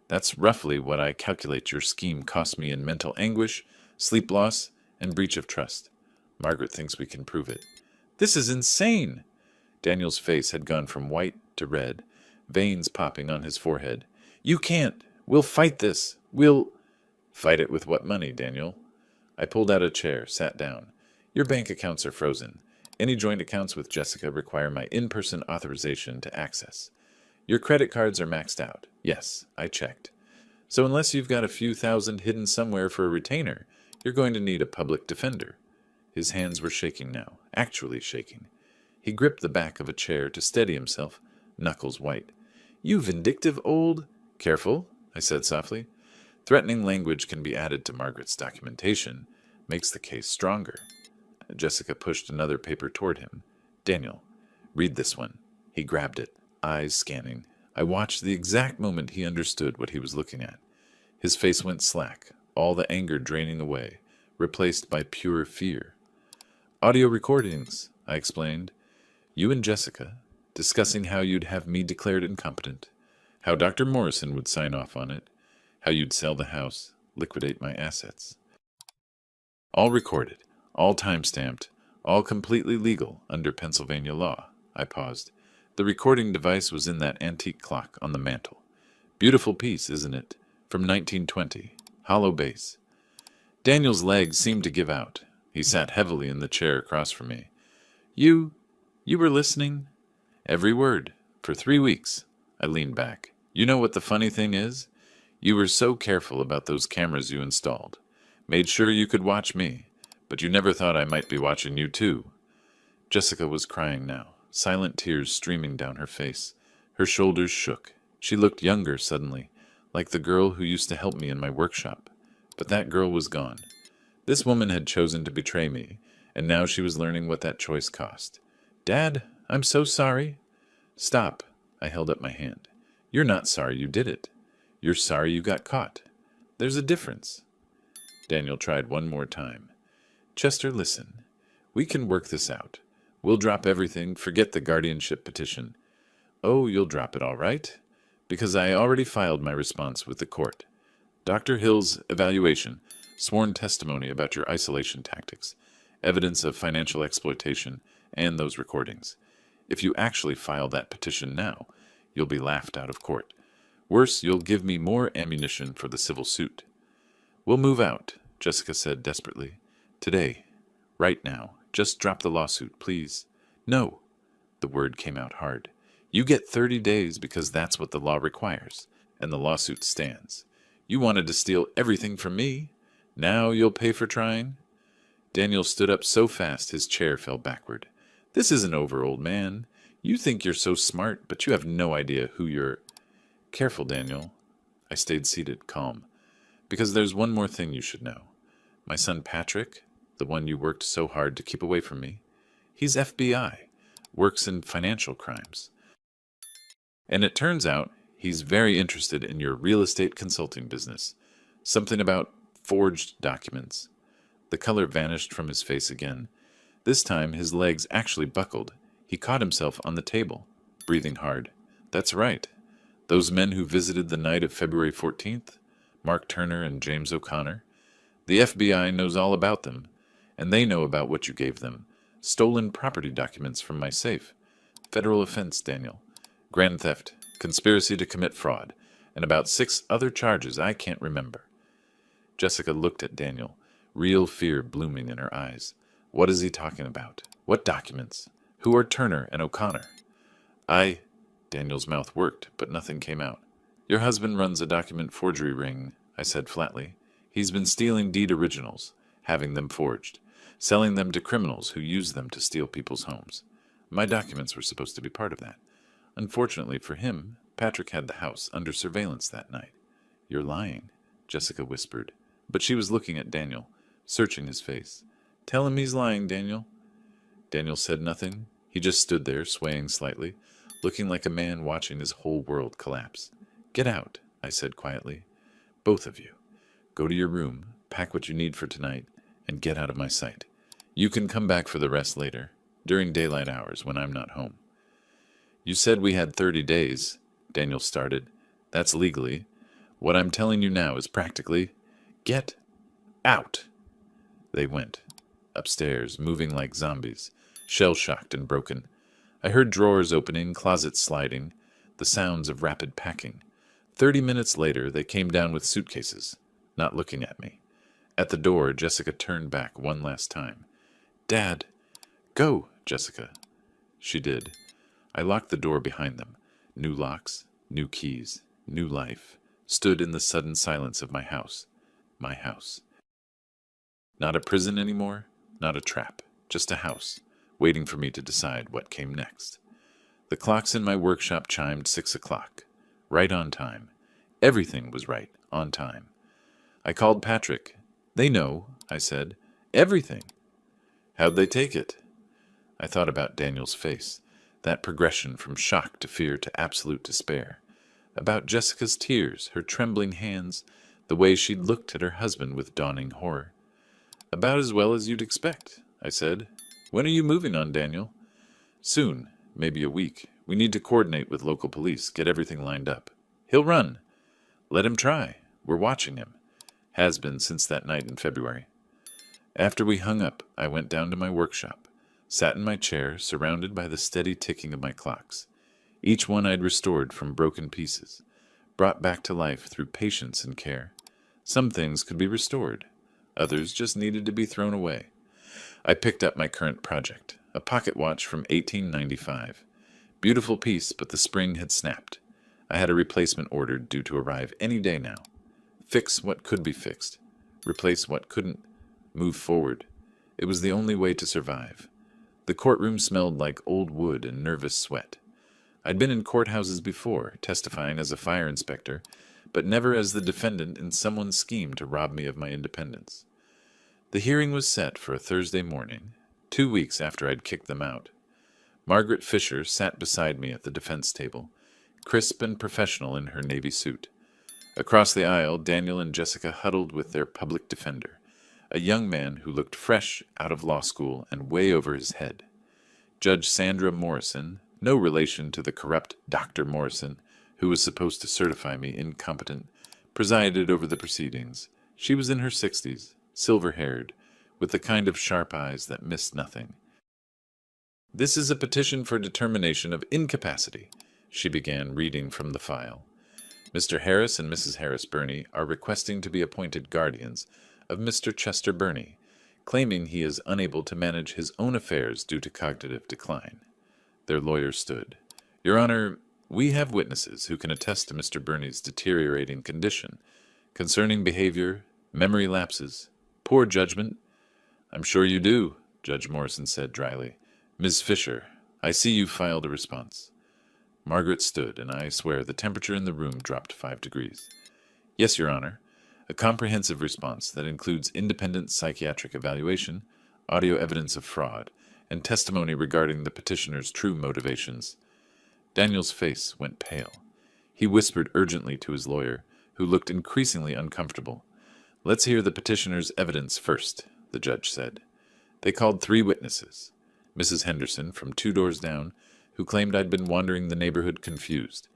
that's roughly what I calculate your scheme cost me in mental anguish, sleep loss, and breach of trust. Margaret thinks we can prove it. This is insane! Daniel's face had gone from white to red, veins popping on his forehead. You can't! We'll fight this! We'll... Fight it with what money, Daniel? I pulled out a chair, sat down. Your bank accounts are frozen. Any joint accounts with Jessica require my in-person authorization to access. Your credit cards are maxed out. Yes, I checked. So unless you've got a few thousand hidden somewhere for a retainer, you're going to need a public defender. His hands were shaking now, actually shaking. He gripped the back of a chair to steady himself, knuckles white. You vindictive old... Careful, I said softly. Threatening language can be added to Margaret's documentation. Makes the case stronger. Jessica pushed another paper toward him. Daniel, read this one. He grabbed it, eyes scanning. I watched the exact moment he understood what he was looking at. His face went slack, all the anger draining away, replaced by pure fear. Audio recordings, I explained. You and Jessica, discussing how you'd have me declared incompetent, how Dr. Morrison would sign off on it, how you'd sell the house, liquidate my assets. All recorded, all time-stamped, all completely legal under Pennsylvania law. I paused. The recording device was in that antique clock on the mantel. Beautiful piece, isn't it? From 1920. Hollow base. Daniel's legs seemed to give out. He sat heavily in the chair across from me. You were listening? Every word. For 3 weeks. I leaned back. You know what the funny thing is? You were so careful about those cameras you installed. Made sure you could watch me. But you never thought I might be watching you too. Jessica was crying now, silent tears streaming down her face. Her shoulders shook. She looked younger suddenly, like the girl who used to help me in my workshop. But that girl was gone. This woman had chosen to betray me, and now she was learning what that choice cost. Dad, I'm so sorry. Stop. I held up my hand. You're not sorry you did it. You're sorry you got caught. There's a difference. Daniel tried one more time. Chester, listen. We can work this out. We'll drop everything, forget the guardianship petition. Oh, you'll drop it all right? Because I already filed my response with the court. Dr. Hill's evaluation, sworn testimony about your isolation tactics, evidence of financial exploitation, and those recordings. If you actually file that petition now, you'll be laughed out of court. Worse, you'll give me more ammunition for the civil suit. We'll move out, Jessica said desperately. Today. Right now. Just drop the lawsuit, please. No. The word came out hard. You get 30 days because that's what the law requires, and the lawsuit stands. You wanted to steal everything from me. Now you'll pay for trying? Daniel stood up so fast his chair fell backward. This isn't over, old man. You think you're so smart, but you have no idea who you're... Careful, Daniel. I stayed seated, calm. Because there's one more thing you should know. My son Patrick, the one you worked so hard to keep away from me, he's FBI, works in financial crimes. And it turns out he's very interested in your real estate consulting business. Something about forged documents. The color vanished from his face again. This time his legs actually buckled. He caught himself on the table, breathing hard. That's right. Those men who visited the night of February 14th, Mark Turner and James O'Connor, the FBI knows all about them, and they know about what you gave them. Stolen property documents from my safe. Federal offense, Daniel. Grand theft, conspiracy to commit fraud, and about 6 other charges I can't remember. Jessica looked at Daniel, real fear blooming in her eyes. What is he talking about? What documents? Who are Turner and O'Connor? Daniel's mouth worked, but nothing came out. Your husband runs a document forgery ring, I said flatly. He's been stealing deed originals, having them forged, selling them to criminals who use them to steal people's homes. My documents were supposed to be part of that. Unfortunately for him, Patrick had the house under surveillance that night. You're lying, Jessica whispered, but she was looking at Daniel, searching his face. Tell him he's lying, Daniel. Daniel said nothing. He just stood there, swaying slightly, looking like a man watching his whole world collapse. Get out, I said quietly. Both of you. Go to your room, pack what you need for tonight, and get out of my sight. You can come back for the rest later, during daylight hours when I'm not home. You said we had 30 days, Daniel started. That's legally. What I'm telling you now is practically, get out. They went. Upstairs, moving like zombies, shell-shocked and broken. I heard drawers opening, closets sliding, the sounds of rapid packing. 30 minutes later, they came down with suitcases, not looking at me. At the door, Jessica turned back one last time. Dad! Go, Jessica. She did. I locked the door behind them. New locks, new keys, new life. stood in the sudden silence of my house. My house. Not a prison anymore, not a trap, just a house, waiting for me to decide what came next. The clocks in my workshop chimed 6 o'clock. Right on time. Everything was right on time. I called Patrick. "They know," I said. "Everything." "How'd they take it?" I thought about Daniel's face, that progression from shock to fear to absolute despair. About Jessica's tears, her trembling hands, the way she'd looked at her husband with dawning horror. "About as well as you'd expect," I said. "When are you moving on, Daniel?" "Soon, maybe a week. We need to coordinate with local police, get everything lined up." "He'll run." "Let him try. We're watching him. Has been since that night in February." After we hung up, I went down to my workshop, sat in my chair, surrounded by the steady ticking of my clocks. Each one I'd restored from broken pieces, brought back to life through patience and care. Some things could be restored. Others just needed to be thrown away. I picked up my current project, a pocket watch from 1895. Beautiful piece, but the spring had snapped. I had a replacement ordered due to arrive any day now. Fix what could be fixed. Replace what couldn't. Move forward. It was the only way to survive. The courtroom smelled like old wood and nervous sweat. I'd been in courthouses before, testifying as a fire inspector, but never as the defendant in someone's scheme to rob me of my independence. The hearing was set for a Thursday morning, 2 weeks after I'd kicked them out. Margaret Fisher sat beside me at the defense table, crisp and professional in her navy suit. Across the aisle, Daniel and Jessica huddled with their public defender, a young man who looked fresh out of law school and way over his head. Judge Sandra Morrison, no relation to the corrupt Dr. Morrison, who was supposed to certify me incompetent, presided over the proceedings. She was in her 60s, silver-haired, with the kind of sharp eyes that missed nothing. "This is a petition for determination of incapacity," she began reading from the file. "Mr. Harris and Mrs. Harris Burney are requesting to be appointed guardians of Mr. Chester Burney, claiming he is unable to manage his own affairs due to cognitive decline." Their lawyer stood. "Your Honor, we have witnesses who can attest to Mr. Burney's deteriorating condition, concerning behavior, memory lapses, poor judgment." "I'm sure you do," Judge Morrison said dryly. "Ms. Fisher, I see you filed a response." Margaret stood, and I swear the temperature in the room dropped 5 degrees. "Yes, Your Honor. A comprehensive response that includes independent psychiatric evaluation, audio evidence of fraud, and testimony regarding the petitioner's true motivations." Daniel's face went pale. He whispered urgently to his lawyer, who looked increasingly uncomfortable. "Let's hear the petitioner's evidence first," the judge said. They called 3 witnesses. Mrs. Henderson, from 2 doors down, who claimed I'd been wandering the neighborhood confused.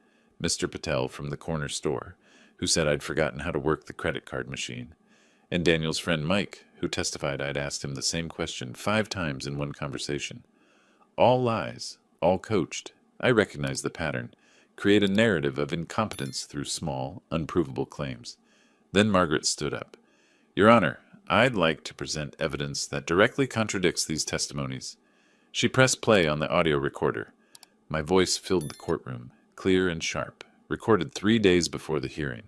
Mr. Patel, from the corner store, who said I'd forgotten how to work the credit card machine. And Daniel's friend Mike, who testified I'd asked him the same question 5 times in one conversation. All lies, all coached. I recognized the pattern. Create a narrative of incompetence through small, unprovable claims. Then Margaret stood up. "Your Honor, I'd like to present evidence that directly contradicts these testimonies." She pressed play on the audio recorder. My voice filled the courtroom, clear and sharp, recorded 3 days before the hearing.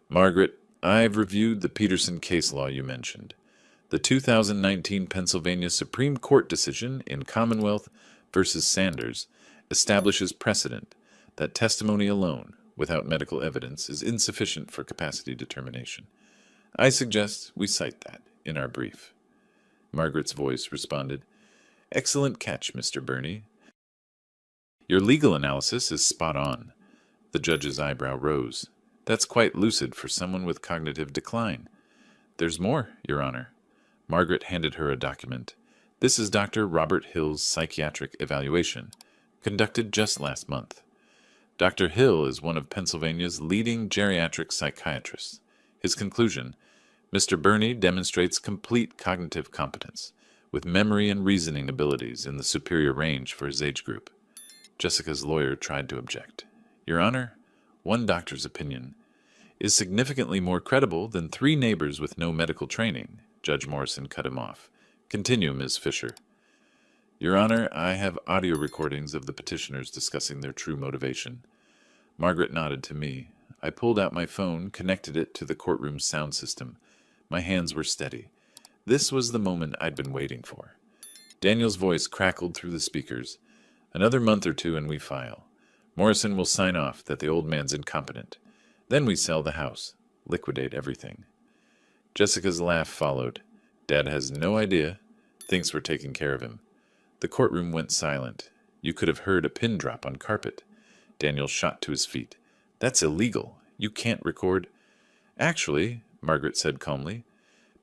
"Margaret, I've reviewed the Peterson case law you mentioned. The 2019 Pennsylvania Supreme Court decision in Commonwealth versus Sanders establishes precedent that testimony alone, without medical evidence, is insufficient for capacity determination. I suggest we cite that in our brief." Margaret's voice responded, "Excellent catch, Mr. Burney. Your legal analysis is spot on." The judge's eyebrow rose. "That's quite lucid for someone with cognitive decline." "There's more, Your Honor." Margaret handed her a document. "This is Dr. Robert Hill's psychiatric evaluation, conducted just last month. Dr. Hill is one of Pennsylvania's leading geriatric psychiatrists. His conclusion: Mr. Burney demonstrates complete cognitive competence, with memory and reasoning abilities in the superior range for his age group." Jessica's lawyer tried to object. "Your Honor, one doctor's opinion is significantly more credible than 3 neighbors with no medical training." Judge Morrison cut him off. "Continue, Ms. Fisher." "Your Honor, I have audio recordings of the petitioners discussing their true motivation." Margaret nodded to me. I pulled out my phone, connected it to the courtroom's sound system. My hands were steady. This was the moment I'd been waiting for. Daniel's voice crackled through the speakers. Another month or two and we file. Morrison will sign off that the old man's incompetent. Then we sell the house, liquidate everything. Jessica's laugh followed. Dad has no idea. Thinks we're taking care of him. The courtroom went silent. You could have heard a pin drop on carpet. Daniel shot to his feet. That's illegal. You can't record. Actually, Margaret said calmly,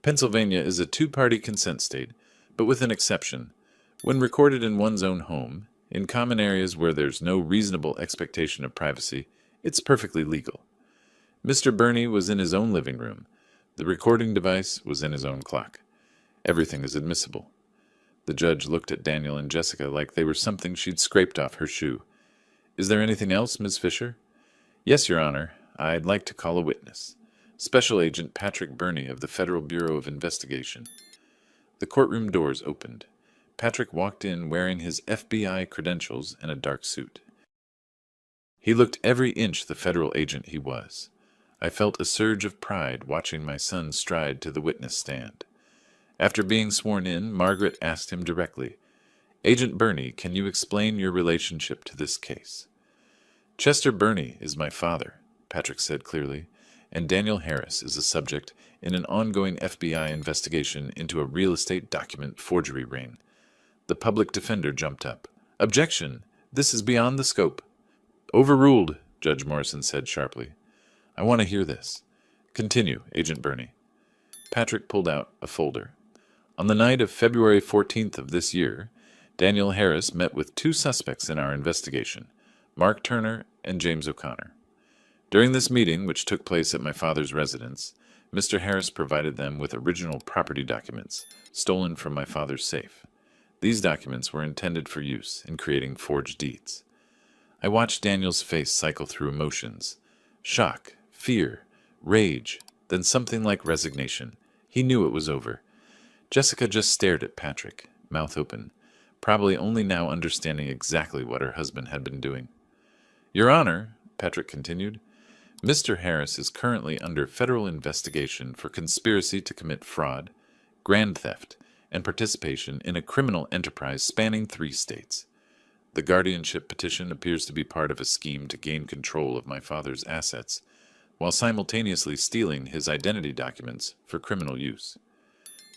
Pennsylvania is a two-party consent state, but with an exception. When recorded in one's own home, in common areas where there's no reasonable expectation of privacy, it's perfectly legal. Mr. Burney was in his own living room. The recording device was in his own clock. Everything is admissible. The judge looked at Daniel and Jessica like they were something she'd scraped off her shoe. Is there anything else, Ms. Fisher? Yes, Your Honor. I'd like to call a witness. Special Agent Patrick Burney of the Federal Bureau of Investigation. The courtroom doors opened. Patrick walked in wearing his FBI credentials and a dark suit. He looked every inch the federal agent he was. I felt a surge of pride watching my son stride to the witness stand. After being sworn in, Margaret asked him directly, Agent Burney, can you explain your relationship to this case? Chester Burney is my father, Patrick said clearly, and Daniel Harris is a subject in an ongoing FBI investigation into a real estate document forgery ring. The public defender jumped up. Objection! This is beyond the scope. Overruled, Judge Morrison said sharply. I want to hear this. Continue, Agent Burney. Patrick pulled out a folder. On the night of February 14th of this year, Daniel Harris met with two suspects in our investigation, Mark Turner and James O'Connor. During this meeting, which took place at my father's residence, Mr. Harris provided them with original property documents stolen from my father's safe. These documents were intended for use in creating forged deeds. I watched Daniel's face cycle through emotions. Shock, fear, rage, then something like resignation. He knew it was over. Jessica just stared at Patrick, mouth open, probably only now understanding exactly what her husband had been doing. Your Honor, Patrick continued, Mr. Harris is currently under federal investigation for conspiracy to commit fraud, grand theft, and participation in a criminal enterprise spanning 3 states. The guardianship petition appears to be part of a scheme to gain control of my father's assets, while simultaneously stealing his identity documents for criminal use.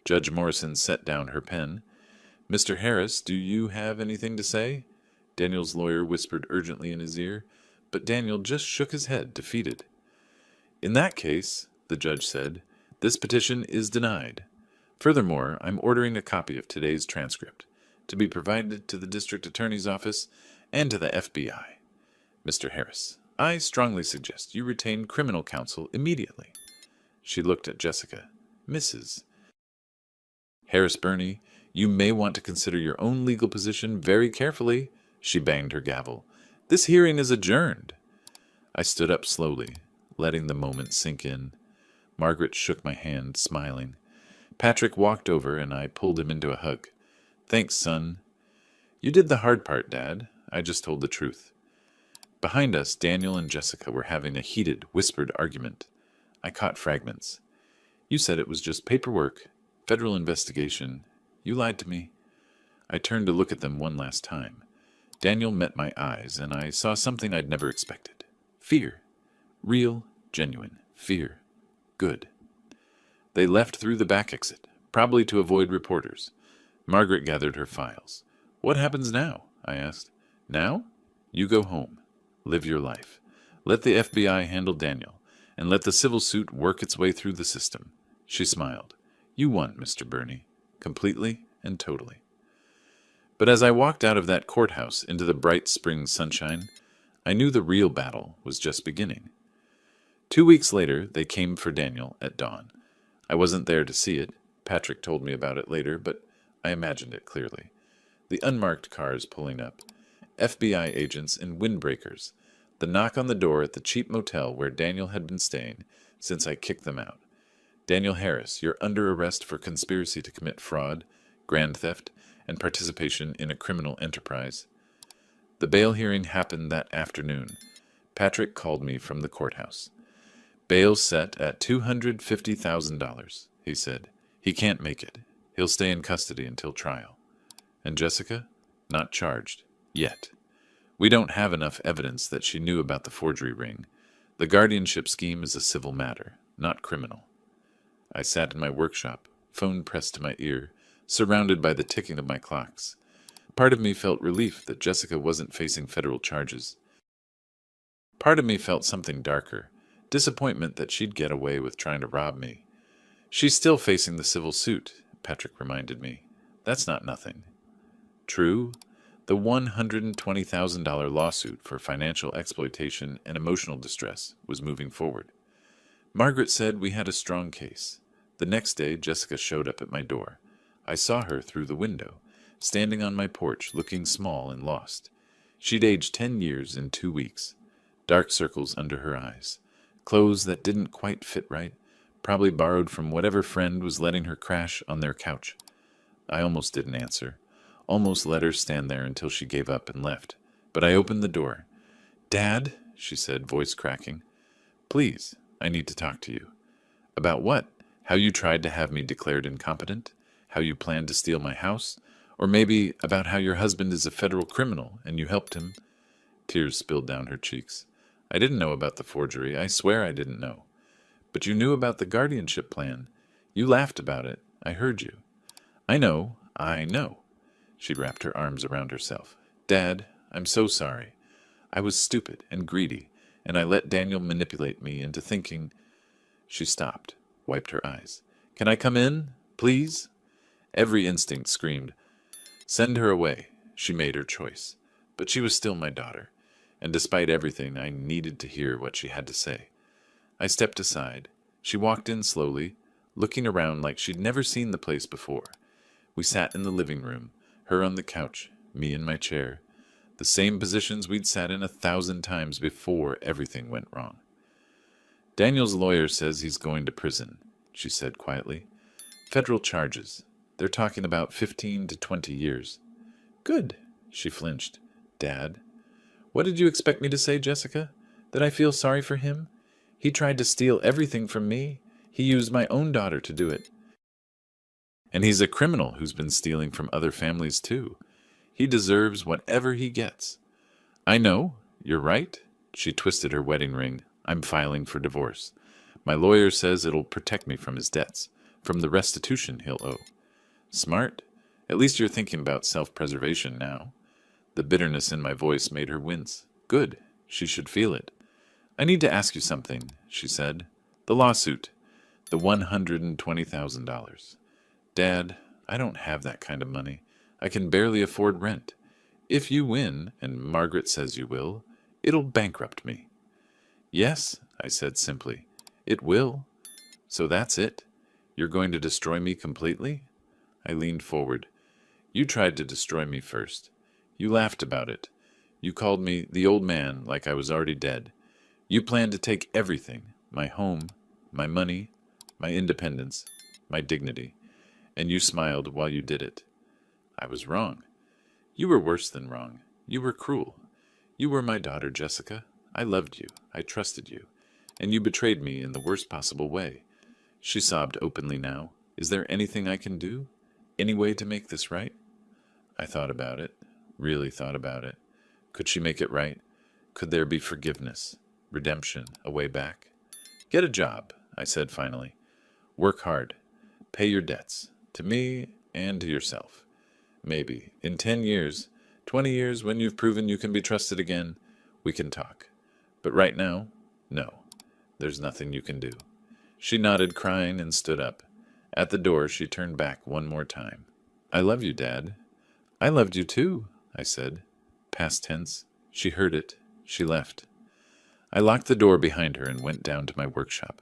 Judge Morrison set down her pen. Mr. Harris, do you have anything to say? Daniel's lawyer whispered urgently in his ear, but Daniel just shook his head, defeated. In that case, the judge said, this petition is denied. Furthermore, I'm ordering a copy of today's transcript to be provided to the district attorney's office and to the FBI. Mr. Harris, I strongly suggest you retain criminal counsel immediately. She looked at Jessica. Mrs. Harris Burney, you may want to consider your own legal position very carefully. She banged her gavel. This hearing is adjourned. I stood up slowly, letting the moment sink in. Margaret shook my hand, smiling. Patrick walked over and I pulled him into a hug. Thanks, son. You did the hard part, Dad. I just told the truth. Behind us, Daniel and Jessica were having a heated, whispered argument. I caught fragments. You said it was just paperwork, federal investigation. You lied to me. I turned to look at them one last time. Daniel met my eyes, and I saw something I'd never expected. Fear. Real, genuine fear. Good. They left through the back exit, probably to avoid reporters. Margaret gathered her files. What happens now? I asked. Now? You go home. Live your life. Let the FBI handle Daniel, and let the civil suit work its way through the system. She smiled. You won, Mr. Burney. Completely and totally. But as I walked out of that courthouse into the bright spring sunshine, I knew the real battle was just beginning. 2 weeks later, they came for Daniel at dawn. I wasn't there to see it. Patrick told me about it later, but I imagined it clearly. The unmarked cars pulling up, FBI agents in windbreakers, the knock on the door at the cheap motel where Daniel had been staying since I kicked them out. Daniel Harris, you're under arrest for conspiracy to commit fraud, grand theft, and participation in a criminal enterprise. The bail hearing happened that afternoon. Patrick called me from the courthouse. Bail set at $250,000, he said. He can't make it. He'll stay in custody until trial. And Jessica? Not charged. Yet. We don't have enough evidence that she knew about the forgery ring. The guardianship scheme is a civil matter, not criminal. I sat in my workshop, phone pressed to my ear, surrounded by the ticking of my clocks. Part of me felt relief that Jessica wasn't facing federal charges. Part of me felt something darker, disappointment that she'd get away with trying to rob me. She's still facing the civil suit, Patrick reminded me. That's not nothing. True, the $120,000 lawsuit for financial exploitation and emotional distress was moving forward. Margaret said we had a strong case. The next day, Jessica showed up at my door. I saw her through the window, standing on my porch, looking small and lost. She'd aged 10 years in 2 weeks. Dark circles under her eyes. Clothes that didn't quite fit right, probably borrowed from whatever friend was letting her crash on their couch. I almost didn't answer. Almost let her stand there until she gave up and left. But I opened the door. "Dad," she said, voice cracking. "Please, I need to talk to you." "About what? How you tried to have me declared incompetent? How you planned to steal my house? Or maybe about how your husband is a federal criminal and you helped him?" Tears spilled down her cheeks. "I didn't know about the forgery. I swear I didn't know." "But you knew about the guardianship plan. You laughed about it. I heard you." I know. She wrapped her arms around herself. "Dad, I'm so sorry. I was stupid and greedy, and I let Daniel manipulate me into thinking—" She stopped, wiped her eyes. "Can I come in? Please?" Every instinct screamed, "Send her away." She made her choice. But she was still my daughter, and despite everything, I needed to hear what she had to say. I stepped aside. She walked in slowly, looking around like she'd never seen the place before. We sat in the living room, her on the couch, me in my chair, the same positions we'd sat in 1,000 times before everything went wrong. "Daniel's lawyer says he's going to prison," she said quietly. "Federal charges. They're talking about 15 to 20 years. "Good," she flinched. "Dad." "What did you expect me to say, Jessica? That I feel sorry for him? He tried to steal everything from me. He used my own daughter to do it. And he's a criminal who's been stealing from other families too. He deserves whatever he gets." "I know. You're right." She twisted her wedding ring. "I'm filing for divorce. My lawyer says it'll protect me from his debts, from the restitution he'll owe." "Smart. At least you're thinking about self-preservation now." The bitterness in my voice made her wince. "Good. She should feel it." "I need to ask you something," she said. "The lawsuit. The $120,000. Dad, I don't have that kind of money. I can barely afford rent. If you win, and Margaret says you will, it'll bankrupt me." "Yes," I said simply. "It will. So that's it. You're going to destroy me completely?" I leaned forward. "You tried to destroy me first. You laughed about it. You called me the old man like I was already dead. You planned to take everything, my home, my money, my independence, my dignity. And you smiled while you did it. I was wrong. You were worse than wrong. You were cruel. You were my daughter, Jessica. I loved you. I trusted you. And you betrayed me in the worst possible way." She sobbed openly now. "Is there anything I can do? Any way to make this right?" I thought about it. Really thought about it. Could she make it right? Could there be forgiveness, redemption, a way back? "Get a job," I said finally. "Work hard. Pay your debts. To me and to yourself. Maybe, in 10 years, 20 years, when you've proven you can be trusted again, we can talk. But right now, no. There's nothing you can do." She nodded, crying, and stood up. At the door, she turned back one more time. "I love you, Dad." "I loved you too," I said. Past tense. She heard it. She left. I locked the door behind her and went down to my workshop.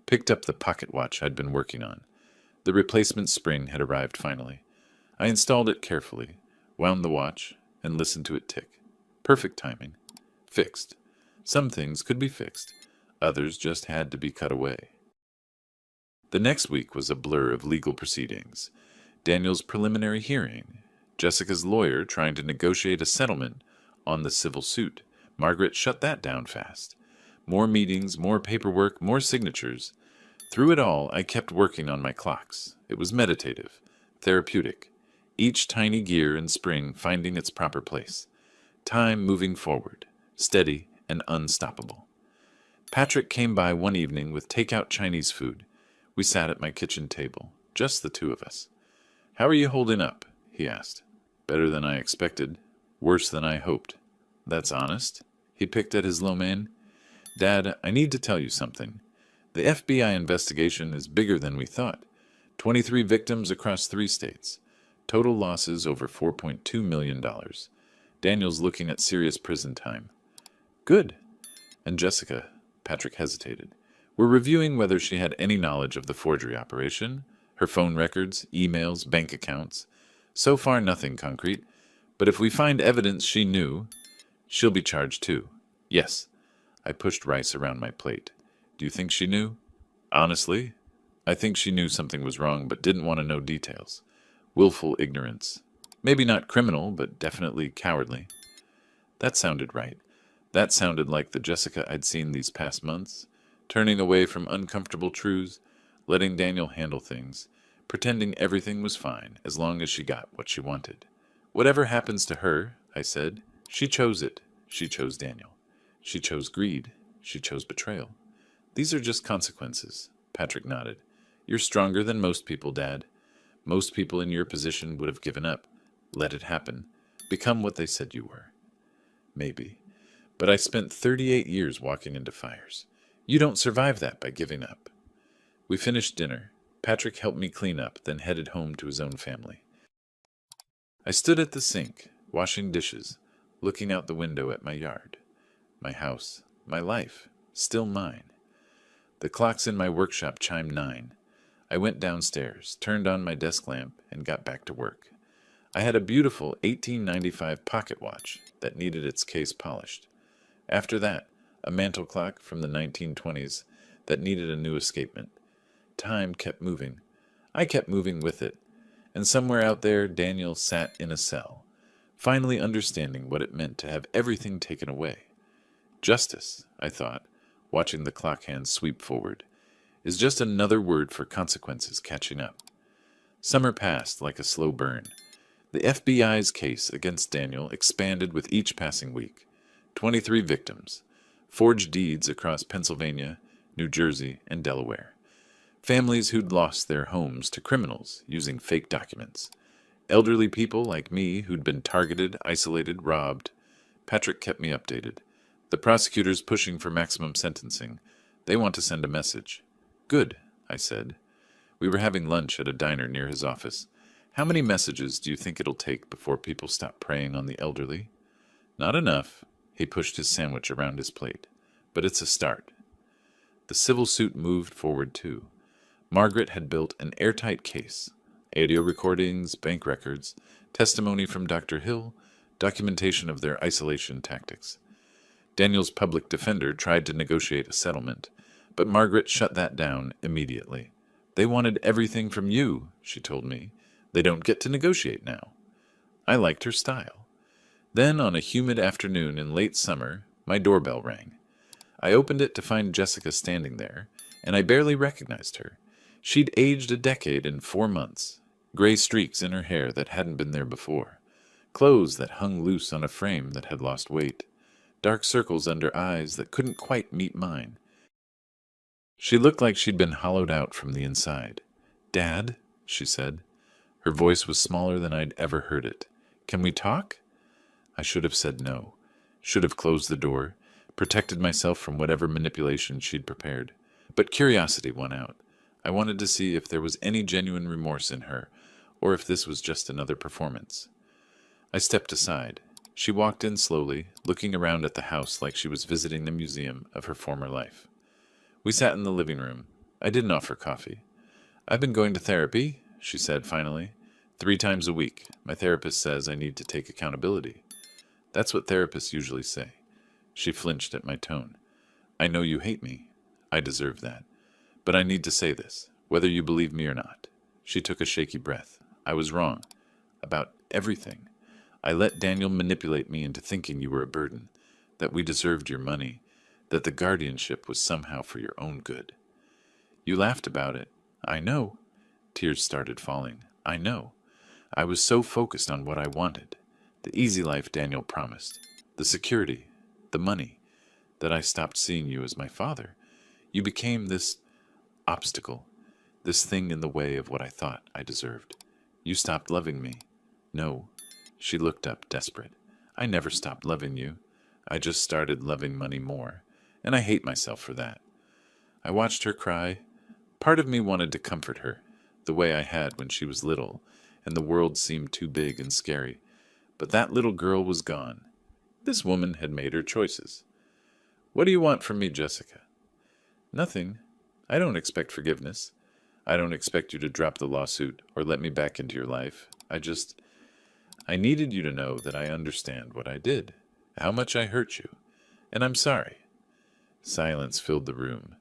Picked up the pocket watch I'd been working on. The replacement spring had arrived finally. I installed it carefully, wound the watch, and listened to it tick. Perfect timing. Fixed. Some things could be fixed. Others just had to be cut away. The next week was a blur of legal proceedings. Daniel's preliminary hearing, Jessica's lawyer trying to negotiate a settlement on the civil suit, Margaret shut that down fast. More meetings, more paperwork, more signatures. Through it all, I kept working on my clocks. It was meditative, therapeutic. Each tiny gear and spring finding its proper place. Time moving forward, steady and unstoppable. Patrick came by one evening with takeout Chinese food. We sat at my kitchen table, just the two of us. "How are you holding up?" he asked. "Better than I expected. Worse than I hoped." "That's honest." He picked at his lo mein. "Dad, I need to tell you something. The FBI investigation is bigger than we thought. 23 victims across 3 states. Total losses over $4.2 million. Daniel's looking at serious prison time." "Good." "And Jessica," Patrick hesitated, "we're reviewing whether she had any knowledge of the forgery operation, her phone records, emails, bank accounts. So far, nothing concrete. But if we find evidence she knew, she'll be charged too." "Yes." I pushed rice around my plate. "Do you think she knew?" "Honestly, I think she knew something was wrong but didn't want to know details. Willful ignorance. Maybe not criminal, but definitely cowardly." That sounded right. That sounded like the Jessica I'd seen these past months, turning away from uncomfortable truths, letting Daniel handle things, pretending everything was fine as long as she got what she wanted. "Whatever happens to her," I said, "she chose it. She chose Daniel. She chose greed. She chose betrayal. These are just consequences." Patrick nodded. "You're stronger than most people, Dad. Most people in your position would have given up, let it happen, become what they said you were." "Maybe. But I spent 38 years walking into fires. You don't survive that by giving up." We finished dinner. Patrick helped me clean up, then headed home to his own family. I stood at the sink, washing dishes, looking out the window at my yard. My house, my life, still mine. The clocks in my workshop chimed 9. I went downstairs, turned on my desk lamp, and got back to work. I had a beautiful 1895 pocket watch that needed its case polished. After that, a mantel clock from the 1920s that needed a new escapement. Time kept moving. I kept moving with it. And somewhere out there, Daniel sat in a cell, finally understanding what it meant to have everything taken away. Justice, I thought, watching the clock hands sweep forward, is just another word for consequences catching up. Summer passed like a slow burn. The FBI's case against Daniel expanded with each passing week. 23 victims, forged deeds across Pennsylvania, New Jersey, and Delaware. Families who'd lost their homes to criminals using fake documents. Elderly people like me who'd been targeted, isolated, robbed. Patrick kept me updated. The prosecutors pushing for maximum sentencing. They want to send a message. "Good," I said. We were having lunch at a diner near his office. "How many messages do you think it'll take before people stop preying on the elderly?" "Not enough." He pushed his sandwich around his plate. "But it's a start." The civil suit moved forward too. Margaret had built an airtight case. Audio recordings, bank records, testimony from Dr. Hill, documentation of their isolation tactics. Daniel's public defender tried to negotiate a settlement, but Margaret shut that down immediately. "They wanted everything from you," she told me. "They don't get to negotiate now." I liked her style. Then, on a humid afternoon in late summer, my doorbell rang. I opened it to find Jessica standing there, and I barely recognized her. She'd aged a decade in 4 months, gray streaks in her hair that hadn't been there before, clothes that hung loose on a frame that had lost weight, dark circles under eyes that couldn't quite meet mine. She looked like she'd been hollowed out from the inside. "Dad," she said. Her voice was smaller than I'd ever heard it. "Can we talk?" I should have said no, should have closed the door, protected myself from whatever manipulation she'd prepared. But curiosity won out. I wanted to see if there was any genuine remorse in her, or if this was just another performance. I stepped aside. She walked in slowly, looking around at the house like she was visiting the museum of her former life. We sat in the living room. I didn't offer coffee. "I've been going to therapy," she said finally. 3 times a week. My therapist says I need to take accountability." "That's what therapists usually say." She flinched at my tone. "I know you hate me. I deserve that. But I need to say this, whether you believe me or not." She took a shaky breath. "I was wrong. About everything. I let Daniel manipulate me into thinking you were a burden, that we deserved your money, that the guardianship was somehow for your own good. You laughed about it. I know. Tears started falling. I know. I was so focused on what I wanted. The easy life Daniel promised. The security. The money. That I stopped seeing you as my father. You became this obstacle. This thing in the way of what I thought I deserved. You stopped loving me. No. She looked up, desperate. I never stopped loving you. I just started loving money more. And I hate myself for that. I watched her cry. Part of me wanted to comfort her, the way I had when she was little, and the world seemed too big and scary. But that little girl was gone. This woman had made her choices. What do you want from me, Jessica? Nothing. I don't expect forgiveness. I don't expect you to drop the lawsuit or let me back into your life. I needed you to know that I understand what I did, how much I hurt you, and I'm sorry. Silence filled the room.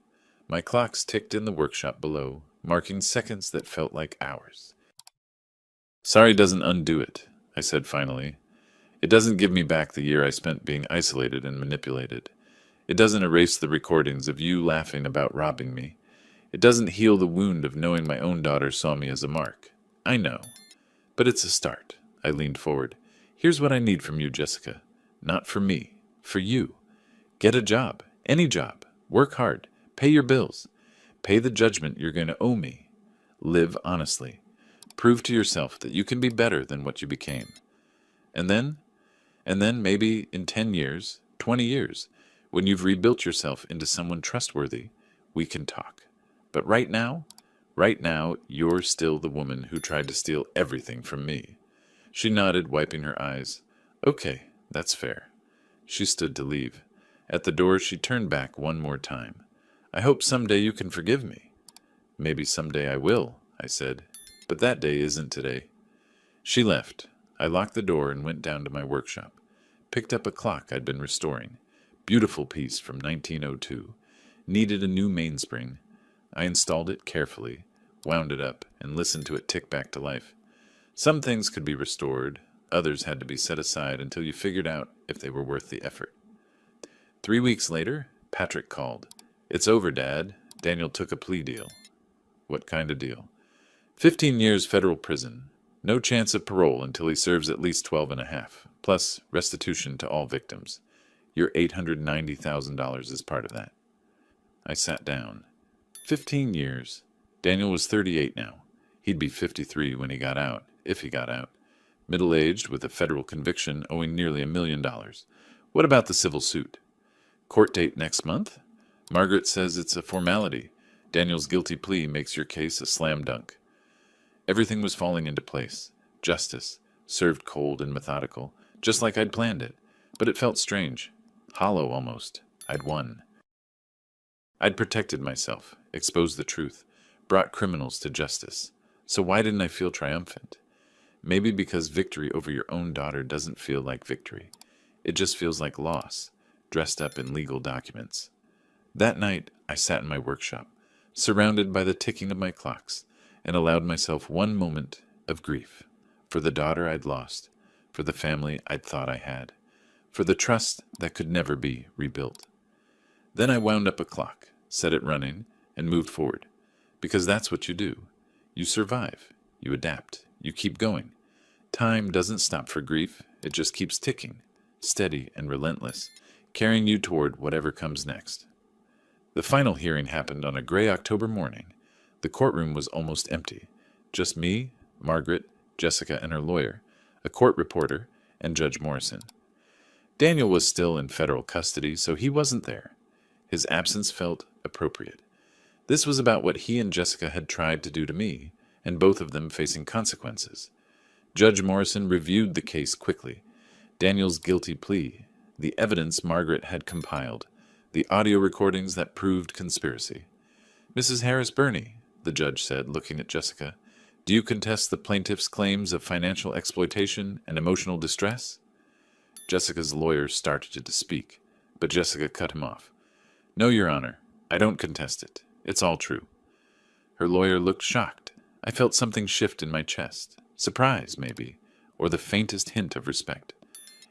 My clocks ticked in the workshop below, marking seconds that felt like hours. Sorry doesn't undo it, I said finally. It doesn't give me back the year I spent being isolated and manipulated. It doesn't erase the recordings of you laughing about robbing me. It doesn't heal the wound of knowing my own daughter saw me as a mark. I know. But it's a start. I leaned forward. Here's what I need from you, Jessica. Not for me. For you. Get a job. Any job. Work hard. Pay your bills. Pay the judgment you're going to owe me. Live honestly. Prove to yourself that you can be better than what you became. And then maybe in 10 years, 20 years, when you've rebuilt yourself into someone trustworthy, we can talk. But right now, you're still the woman who tried to steal everything from me. She nodded, wiping her eyes. Okay, that's fair. She stood to leave. At the door, she turned back one more time. I hope someday you can forgive me. Maybe someday I will, I said. But that day isn't today. She left. I locked the door and went down to my workshop. Picked up a clock I'd been restoring. Beautiful piece from 1902. Needed a new mainspring. I installed it carefully, wound it up, and listened to it tick back to life. Some things could be restored. Others had to be set aside until you figured out if they were worth the effort. 3 weeks later, Patrick called. It's over, Dad. Daniel took a plea deal. What kind of deal? 15 years federal prison. No chance of parole until he serves at least 12 and a half, plus restitution to all victims. Your $890,000 is part of that. I sat down. 15 years. Daniel was 38 now. He'd be 53 when he got out, if he got out. Middle-aged with a federal conviction owing nearly $1 million. What about the civil suit? Court date next month? Margaret says it's a formality. Daniel's guilty plea makes your case a slam dunk. Everything was falling into place. Justice, served cold and methodical, just like I'd planned it. But it felt strange. Hollow almost. I'd won. I'd protected myself, exposed the truth, brought criminals to justice. So why didn't I feel triumphant? Maybe because victory over your own daughter doesn't feel like victory. It just feels like loss, dressed up in legal documents. That night, I sat in my workshop, surrounded by the ticking of my clocks, and allowed myself one moment of grief for the daughter I'd lost, for the family I'd thought I had, for the trust that could never be rebuilt. Then I wound up a clock, set it running, and moved forward, because that's what you do. You survive, you adapt, you keep going. Time doesn't stop for grief, it just keeps ticking, steady and relentless, carrying you toward whatever comes next. The final hearing happened on a gray October morning. The courtroom was almost empty. Just me, Margaret, Jessica and her lawyer, a court reporter, and Judge Morrison. Daniel was still in federal custody, so he wasn't there. His absence felt appropriate. This was about what he and Jessica had tried to do to me, and both of them facing consequences. Judge Morrison reviewed the case quickly. Daniel's guilty plea, the evidence Margaret had compiled, the audio recordings that proved conspiracy. Mrs. Harris-Burney, the judge said, looking at Jessica, do you contest the plaintiff's claims of financial exploitation and emotional distress? Jessica's lawyer started to speak, but Jessica cut him off. No, Your Honor, I don't contest it. It's all true. Her lawyer looked shocked. I felt something shift in my chest. Surprise, maybe, or the faintest hint of respect.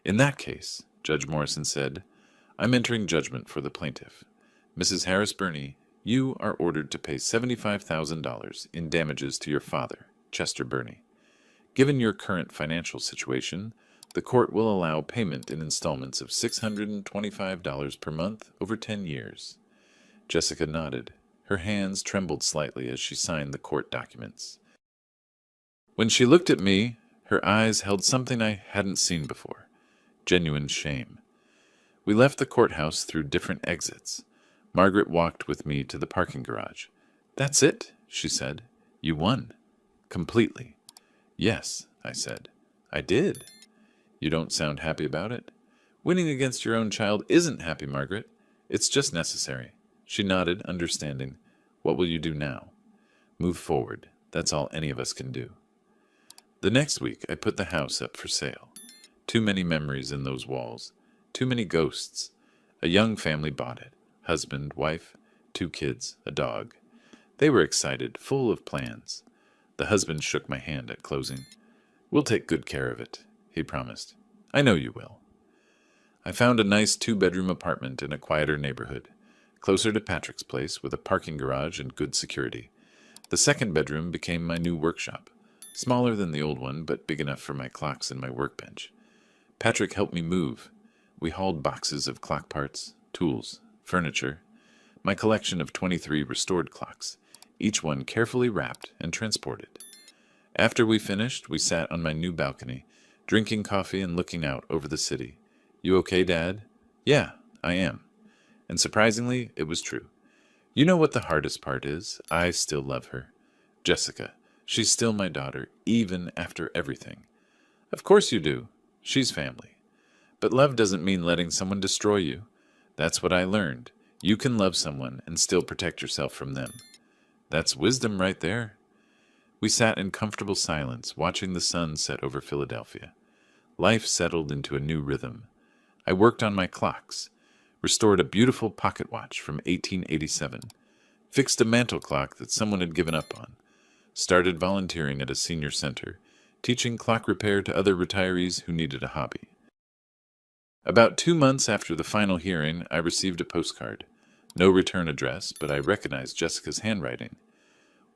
In that case, Judge Morrison said, I'm entering judgment for the plaintiff. Mrs. Harris Burney, you are ordered to pay $75,000 in damages to your father, Chester Burney. Given your current financial situation, the court will allow payment in installments of $625 per month over 10 years. Jessica nodded. Her hands trembled slightly as she signed the court documents. When she looked at me, her eyes held something I hadn't seen before: genuine shame. We left the courthouse through different exits. Margaret walked with me to the parking garage. "That's it," she said. "You won. Completely." "Yes," I said. "I did." "You don't sound happy about it?" "Winning against your own child isn't happy, Margaret. It's just necessary." She nodded, understanding. "What will you do now?" "Move forward. That's all any of us can do." The next week, I put the house up for sale. Too many memories in those walls. Too many ghosts. A young family bought it. Husband, wife, 2 kids, a dog. They were excited, full of plans. The husband shook my hand at closing. "We'll take good care of it," he promised. "I know you will." I found a nice 2-bedroom apartment in a quieter neighborhood, closer to Patrick's place, with a parking garage and good security. The second bedroom became my new workshop, smaller than the old one, but big enough for my clocks and my workbench. Patrick helped me move. We hauled boxes of clock parts, tools, furniture, my collection of 23 restored clocks, each one carefully wrapped and transported. After we finished, we sat on my new balcony, drinking coffee and looking out over the city. "You okay, Dad?" "Yeah, I am." And surprisingly, it was true. You know what the hardest part is? I still love her. Jessica. She's still my daughter, even after everything. Of course you do. She's family. But love doesn't mean letting someone destroy you. That's what I learned. You can love someone and still protect yourself from them. That's wisdom right there. We sat in comfortable silence, watching the sun set over Philadelphia. Life settled into a new rhythm. I worked on my clocks, restored a beautiful pocket watch from 1887, fixed a mantel clock that someone had given up on, started volunteering at a senior center, teaching clock repair to other retirees who needed a hobby. About 2 months after the final hearing, I received a postcard. No return address, but I recognized Jessica's handwriting.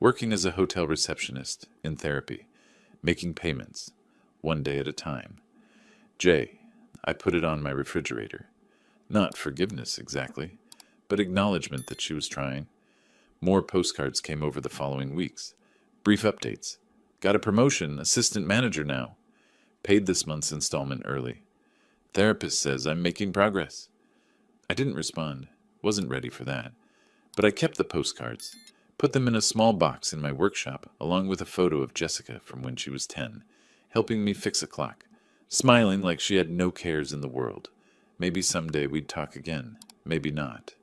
Working as a hotel receptionist, in therapy, making payments, one day at a time. J. I put it on my refrigerator. Not forgiveness exactly, but acknowledgement that she was trying. More postcards came over the following weeks. Brief updates. Got a promotion, assistant manager now. Paid this month's installment early. Therapist says I'm making progress. I didn't respond. Wasn't ready for that. But I kept the postcards. Put them in a small box in my workshop, along with a photo of Jessica from when she was 10, helping me fix a clock, smiling like she had no cares in the world. Maybe someday we'd talk again. Maybe not.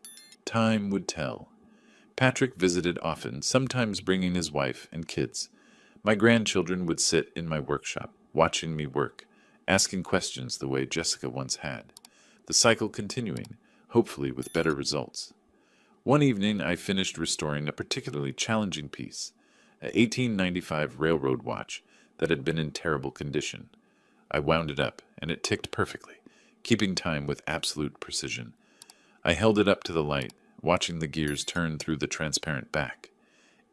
Time would tell. Patrick visited often, sometimes bringing his wife and kids. My grandchildren would sit in my workshop, watching me work, asking questions the way Jessica once had. The cycle continuing, hopefully with better results. One evening I finished restoring a particularly challenging piece, an 1895 railroad watch that had been in terrible condition. I wound it up, and it ticked perfectly, keeping time with absolute precision. I held it up to the light, watching the gears turn through the transparent back.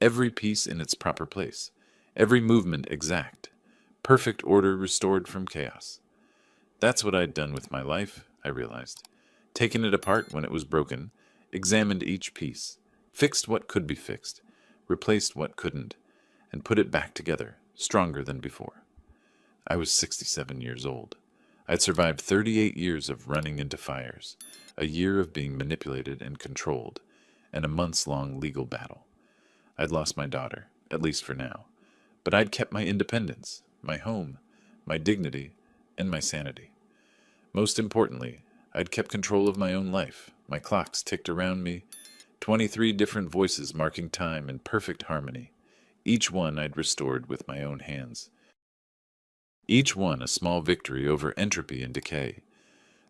Every piece in its proper place, every movement exact, perfect order restored from chaos. That's what I'd done with my life, I realized. Taken it apart when it was broken, examined each piece, fixed what could be fixed, replaced what couldn't, and put it back together, stronger than before. I was 67 years old. I'd survived 38 years of running into fires, a year of being manipulated and controlled, and a months-long legal battle. I'd lost my daughter, at least for now, but I'd kept my independence, my home, my dignity, and my sanity. Most importantly, I'd kept control of my own life. My clocks ticked around me, 23 different voices marking time in perfect harmony. Each one I'd restored with my own hands. Each one a small victory over entropy and decay.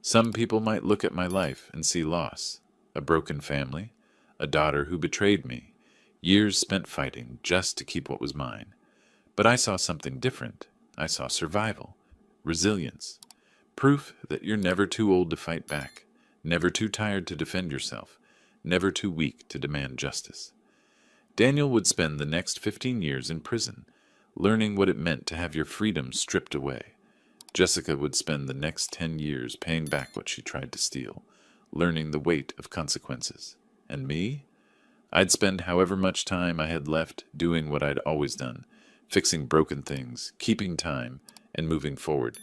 Some people might look at my life and see loss, a broken family, a daughter who betrayed me, years spent fighting just to keep what was mine. But I saw something different. I saw survival, resilience, proof that you're never too old to fight back, never too tired to defend yourself, never too weak to demand justice. Daniel would spend the next 15 years in prison, learning what it meant to have your freedom stripped away. Jessica would spend the next 10 years paying back what she tried to steal, learning the weight of consequences. And me? I'd spend however much time I had left doing what I'd always done, fixing broken things, keeping time, and moving forward.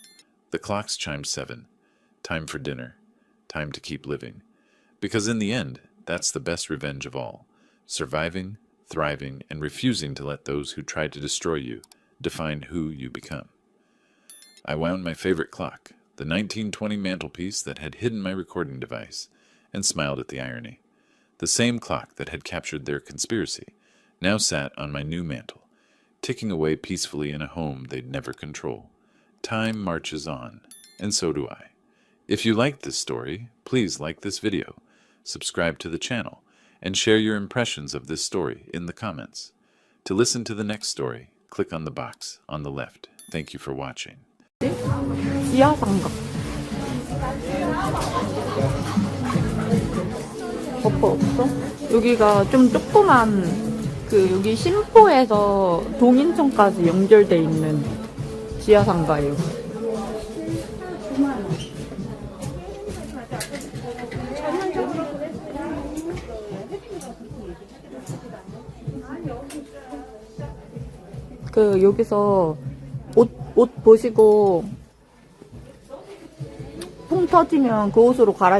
The clocks chimed 7. Time for dinner. Time to keep living. Because in the end, that's the best revenge of all. Surviving, thriving, and refusing to let those who try to destroy you define who you become. I wound my favorite clock, the 1920 mantelpiece that had hidden my recording device, and smiled at the irony. The same clock that had captured their conspiracy now sat on my new mantle, ticking away peacefully in a home they'd never control. Time marches on, and so do I. If you liked this story, please like this video, subscribe to the channel, and share your impressions of this story in the comments. To listen to the next story, click on the box on the left. Thank you for watching. 지하상가 없어? 여기가 좀 조그만 여기 신포에서 동인천까지 연결돼 있는 지하상가예요. 여기서 옷 보시고 통 터지면 그 옷으로 갈아입